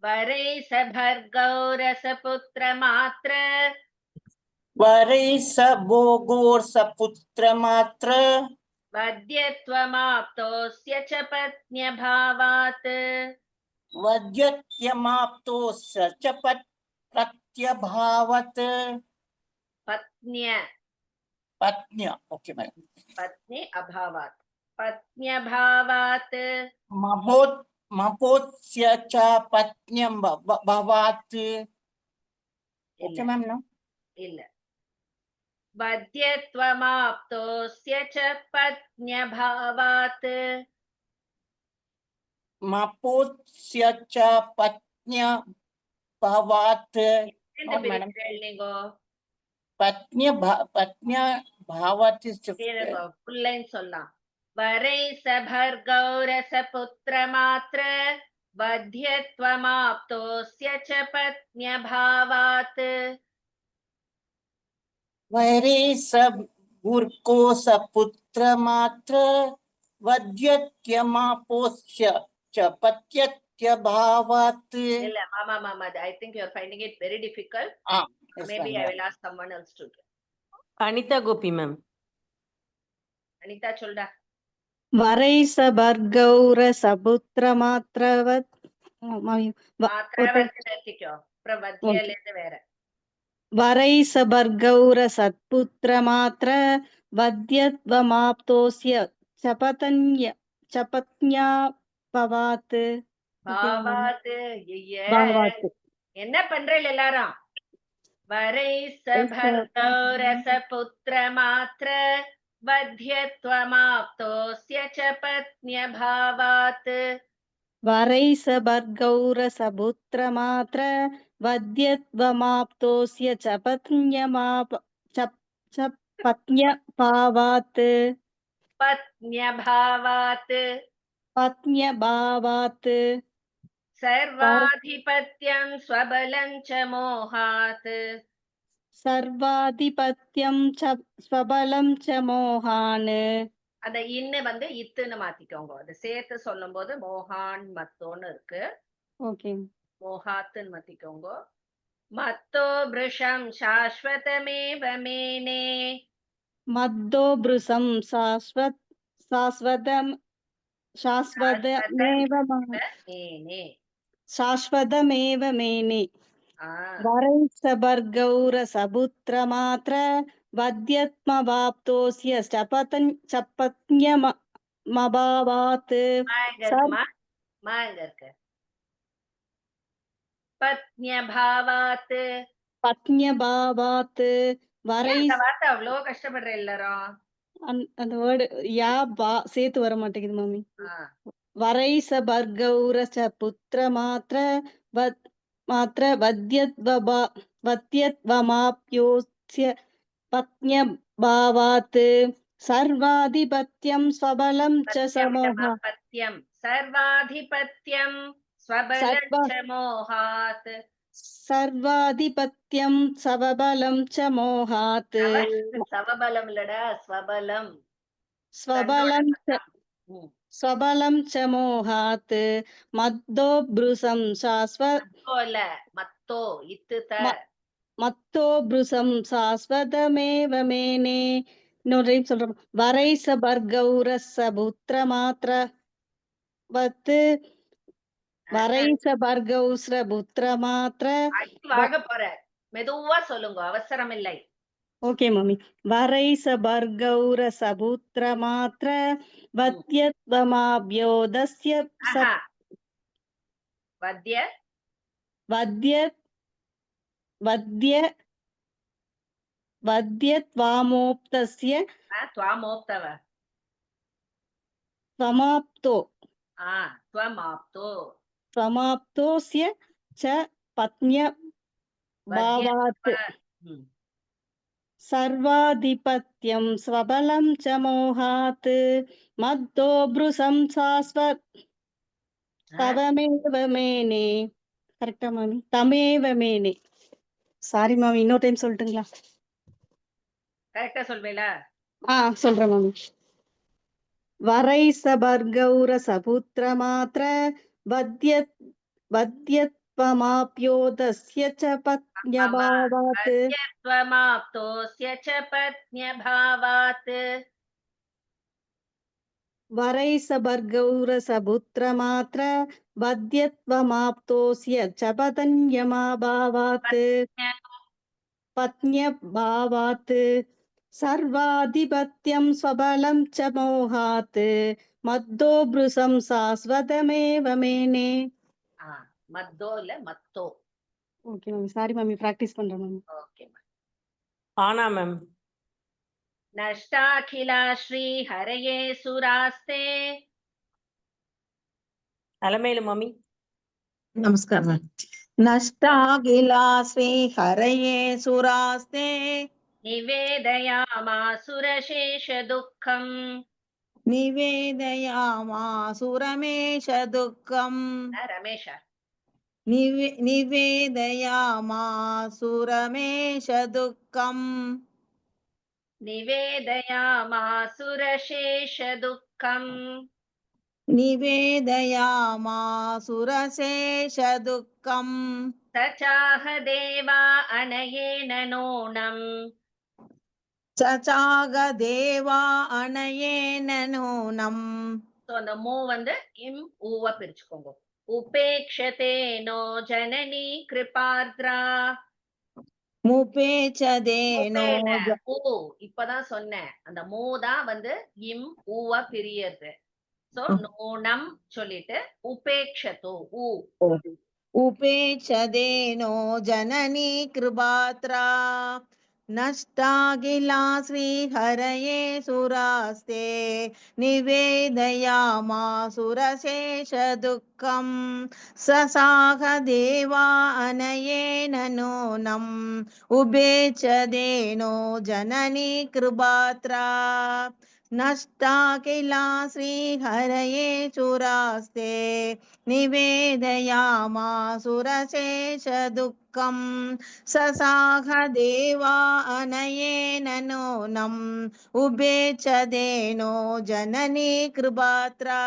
वरै सभर्गौ रसपुत्र मात्र वरै स भोगोर सपुत्र मात्र वद्यत्वमाप्तोऽस्य च पत्न्यभावात् वद्यत्यमाप्तोऽस्य च प्रत्यभावत् पत्न्य ओके मैडम पत्नी अभावात् पत्न्यभावात् मपोत्स्य च पत्न्यं भवात् ओके मैम नो இல்ல वद्यत्वमाप्तोऽस्य च पत्न्यभावात् मपोत्स्य च पत्न्यभावात् मैडम पत्न्य भावात् फुल लाइन சொல்லலாம் वरै सभर्गौ रसपुत्र मात्र वध्यत्वमाप्तोऽस्य च पत्न्यभावात् वैरे सभूर्को सपुत्र मात्र वध्यत्यमापोस्य च पत्यत्यभावात् இல்ல மாமா I think you are finding it very difficult. Yes, maybe I will ask someone else to do. Anitha Gopi ma'am. Anitha சொல்டா. वरै सभर्गौर सपुत्र मात्रवत् वरै सभर्गौर सत्पुत्र मात्र वद्यत्वमाप्तोऽस्य च पत्न्यभावात् என்ன பண்றீங்க எல்லாரும் वरै सभर्गौर सपुत्र मात्र वध्यत्वमाप्तोऽस्य च पत्न्यभावात् वरै सभर्गौर सपुत्र मात्र वद्यत्वमाप्तोऽस्य च पत्न्यभावात् पत्न्यभावात् सर्वाधिपत्यं स्वबलं च मोहात् सर्वाधिपत्यं च स्वबलं च मोहान् அந்த இன்ன வந்து இத்துன்னு மாத்திக்கோங்க. அது சேர்த்து சொல்லும்போது மோகான் மத்தோன்னு இருக்கு. ஓகே மோகாத்துன்னு மாத்திக்கோங்க. மத்தோ பிருஷம் சாஸ்வதமேவ மேனே மத்தோ பிருஷம் शाश्वतमेव मेने वरै सभर्गौर सपुत्र मात्र वद्यत्वमाप्तोऽस्य च पत्न्यभावात् पत्न्यभावात् वरै அவ்வளோ கஷ்டப்படுற எல்லாரும் அந்த வேர்டு யா பா சேர்த்து வர மாட்டேங்குது மாமி. वरैसभर्गौरच पुत्रमात्र वद्यत्वमाप्योत्स्य पत्न्यभावात् सर्वाधिपत्यं स्वबलं च समोह सर्वाधिपत्यं स्वबलं च मोहात् सर्वाधिपत्यं स्वबलं च मोहात् சவபலம் இல்லடா ஸ்வபலம் स्वबलं च मोहात् मद्दो ब्रुसं மத்தோ இத்து मत्तो ब्रुसं शाश्वतमेव मेने சொல்றோம் वरैसभर्गौरस पुत्रमात्र वरैसभर्गौस्र पुत्रमात्र வாங்க போற மெதுவா சொல்லுங்க அவசரம் இல்லை ओके मम्मी वरैसभर्गौरस पुत्रमात्र वद्यत्वमाभ्योदस्य वद्यत्वामोक्तस्य त्वमाप्तोस्य च पत्न्यभावात् सर्वाधिपत्यं स्वबलं च मोहात् मद्दो ब्रुसं तवमेव मेने करेक्टா மாமி தமேவ மேனே சாரி மாமி இன்னொரு டைம் சொல்லட்டுங்களா கரெக்டா சொல்வேலா சொல்றேன் மாமி वरैसभर्गौरस पुत्रमात्र वद्यत्वमाप्योदस्य च पत्न्यभावात् वरैसभर्गौरस पुत्रमात्र वद्यत्वमाप्तोस्य च पत्न्यभावात् सर्वाधिपत्यं स्वबलं च मोहात् मद्दो ब्रुसं शाश्वतमेव मेने மத்தோ இல்ல மத்தோ ஓகே மேம் சாரி மாமி பிராக்டிஸ் பண்றேன் மேம் ஓகே ஆனா மேம் நஷ்டாகிலா ஸ்ரீ ஹரயே சுராஸ்தே அலமேலு மாமி नमस्कार मैम नष्टागिला श्री हरये सुरास्ते निवेदयामासुरशेष दुःखम् निवेदयामासुरमेष दुःखम् रमेश निवेदयामासुरमेष दुःखम् निवेदयामासुरशेष दुःखम् निवेदयामासुरशेष दुःखम् तचाह देवा अनयेन नूनम् சச்சாக தேவா அனயேன நூனம் சோ அந்த மூ வந்து இம் ஊவ பிரிச்சுக்கோங்க உபேக்ஷதேனோ ஜனனி கிருபார்த்ரா முபேச்சதேனோ இப்பதான் சொன்னேன் அந்த மூ தான் வந்து இம் ஊவ பிரியது சோ நூனம் சொல்லிட்டு உபேக்ஷதோ உபேச்சதேனோ ஜனனி கிருபாத்ரா नष्टागिला श्रीहरये सुरास्ते निवेदयामासुरशेष दुःखम् ससाह देवा अनयेन नूनम् उभेचदेनो जननी कृपात्रा नष्टागिला श्रीहरये सुरास्ते निवेदयामासुरशेष दुःखम् ससाह देवा अनयेन नूनम् उभेचदेनो जननी कृपात्रा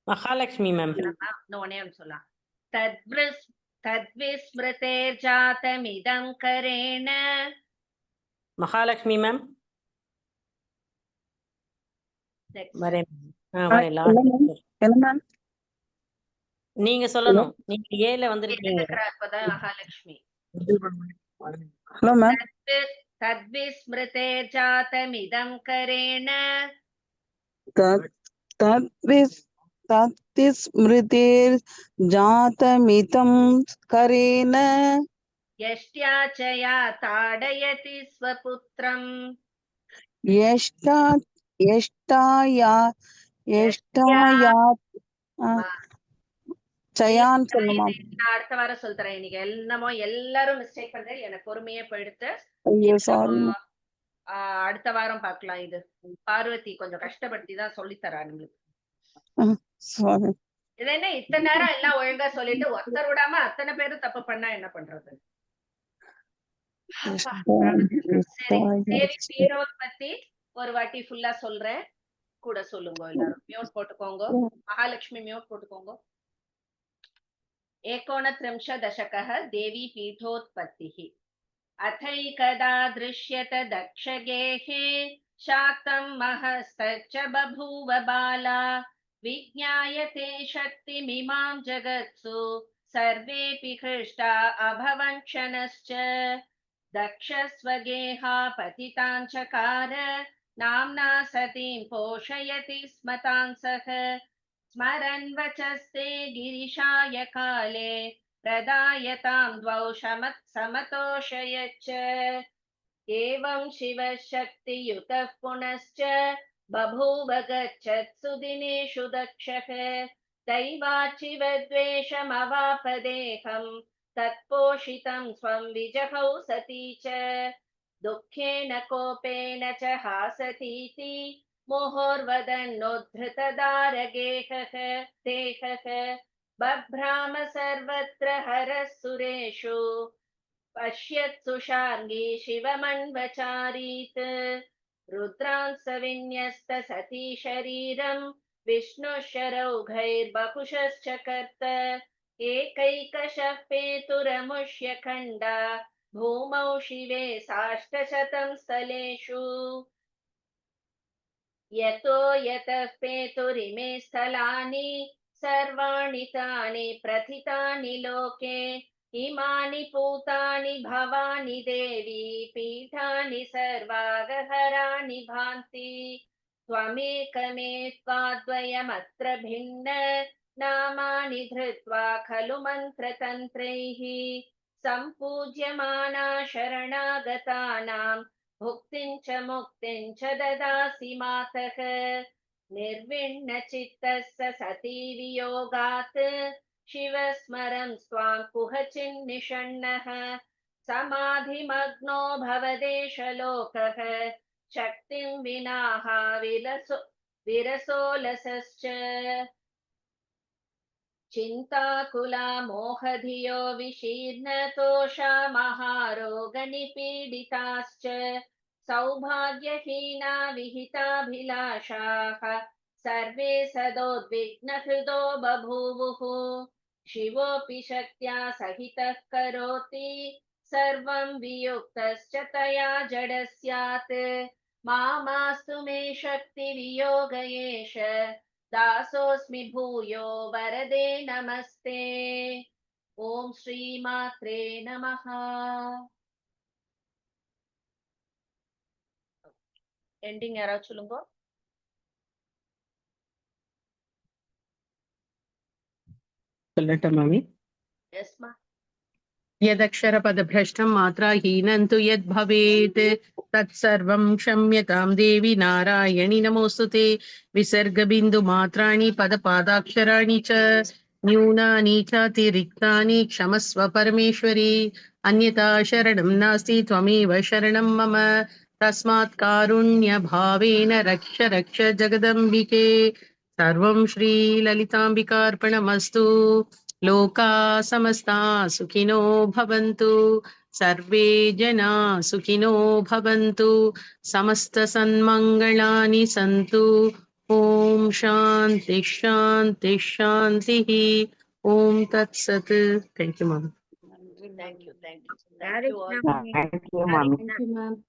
மகாலட்சுமி மேம் சொல்லலாம் தத்விஸ்மிருதேர்ஜாதமிதம் கரேண மகாலட்சுமி மேம் வரேன் நீங்க சொல்லணும் நீங்க ஏல வந்திருக்கீங்க மகாலட்சுமி ஹலோ மேம் தத்விஸ்மிருதேர்ஜாதமிதம் கரேண तत्स्मृतिर्जातमितं करेण यष्ट्या च या ताडयति स्वपुत्रम् எஷ்டாயா எஷ்டாயா ஜயான் சொல்லுமா? நான் அடுத்த வாரம் சொல்றேன். இன்னைக்கு என்னமோ எல்லாரும் மிஸ்டேக் பண்றேன். எனக்கு பொறுமையே போயிடுத்து. ஐயோ சாரி. அடுத்த வாரம் பார்க்கலாம். இது பார்வதி கொஞ்சம் கஷ்டப்படுத்தி தான் சொல்லித்தரா நம்மளுக்கு. சாரி. இது என்ன இத்தனை நேரம் எல்லாம் ஒழுங்கா சொல்லிட்டு ஒருத்தர் விடாம அத்தனை பேரும் தப்பு பண்ணா என்ன பண்றது? தேவி பீரோத்பத்தி ஒரு வாட்டி ஃபுல்லா சொல்றேன். கூட சொல்லுங்க எல்லாரும். மியூட் போட்டுக்கோங்க. மகாலட்சுமி மியூட் போட்டுக்கோங்க. 39 दशकः देवी पीठोत्पत्तिः अथैकदा दृश्यत दक्षगेहे शाक्तं महस्तच्च बभूव बाला विज्ञायते शक्तिमिमां जगत्सु सर्वेऽपि हृष्टा अभवन् क्षणश्च दक्षस्वगेहा पतिताञ्चकार नाम्ना सतीं पोषयति स्म तां सः स्मरन् वचस्ते गिरिशाय काले प्रदायतां द्वौ समतोषयच्च एवं शिवः शक्तियुतः पुनश्च बभूव गच्छत्सु दिनेषु दक्षः दैवाचिवद्वेषमवापदेहं तत्पोषितं स्वं विजहौ सती च दुःखेन कोपेन च हासतीति मुहुर्वदन्नोद्धृतदारगेहः देहः बभ्राम सर्वत्र हरः सुरेषु पश्यत्सु शार्ङ्गी शिवमन्वचारीत् रुद्रांस विन्यस्त सती शरीरं विष्णुः शरौघैर्बहुशश्च कर्त एकैकशः पेतुरमुष्य खण्डा भूमौ शिवे साष्टशतं स्थलेषु यतो यतः पेतुरिमे स्थलानि सर्वाणि तानि प्रथितानि लोके इमानि पूतानि भवानि देवी पीठानि सर्वागहराणि भान्ति त्वमेकमे त्वाद्वयमत्र भिन्न नामानि धृत्वा खलु मन्त्रतन्त्रैः सम्पूज्यमाना शरणागतानां भुक्तिं च मुक्तिं च ददासि मातः निर्विण्णचित्तस्य सती वियोगात् शिवस्मरं स्वां कुहचिन्निषण्णः समाधिमग्नो भवदेशलोकः शक्तिं विनाह विरसोलसश्च चिन्ताकुला मोहधियो विशीर्णतोषा महारोगनिपीडिताश्च सौभाग्यहीना विहिताभिलाषाः सर्वे सदोद्विग्नहृदो बभूवुः शिवोऽपि शक्त्या सहितः करोति सर्वं वियुक्तश्च तया जड स्यात् मास्तु मे शक्तिवियोग एष दासोऽस्मि भूयो वरदे नमस्ते ओम श्रीमात्रे नमः एंडिंग याराவது சொல்லுங்க சொல்லட்டா மாமி எஸ் மா यदक्षरपदभ्रष्टं मात्राहीनं तु यद्भवेत् तत्सर्वं क्षम्यतां देवी नारायणि नमोऽस्तु ते विसर्गबिन्दुमात्राणि पदपादाक्षराणि च न्यूनानि चातिरिक्तानि क्षमस्व परमेश्वरी अन्यथा शरणं नास्ति त्वमेव शरणं मम तस्मात् कारुण्यभावेन रक्ष रक्ष जगदम्बिके सर्वं श्रीललिताम्बिकार्पणमस्तु लोका समस्ता सुखिनो भवन्तु सर्वे जना सुखिनो भवन्तु समस्त सन्मङ्गलानि सन्तु ओम शांति शांति शांतिः ओम तत्सत् thank you ma'am thank you Thank you, ma'am.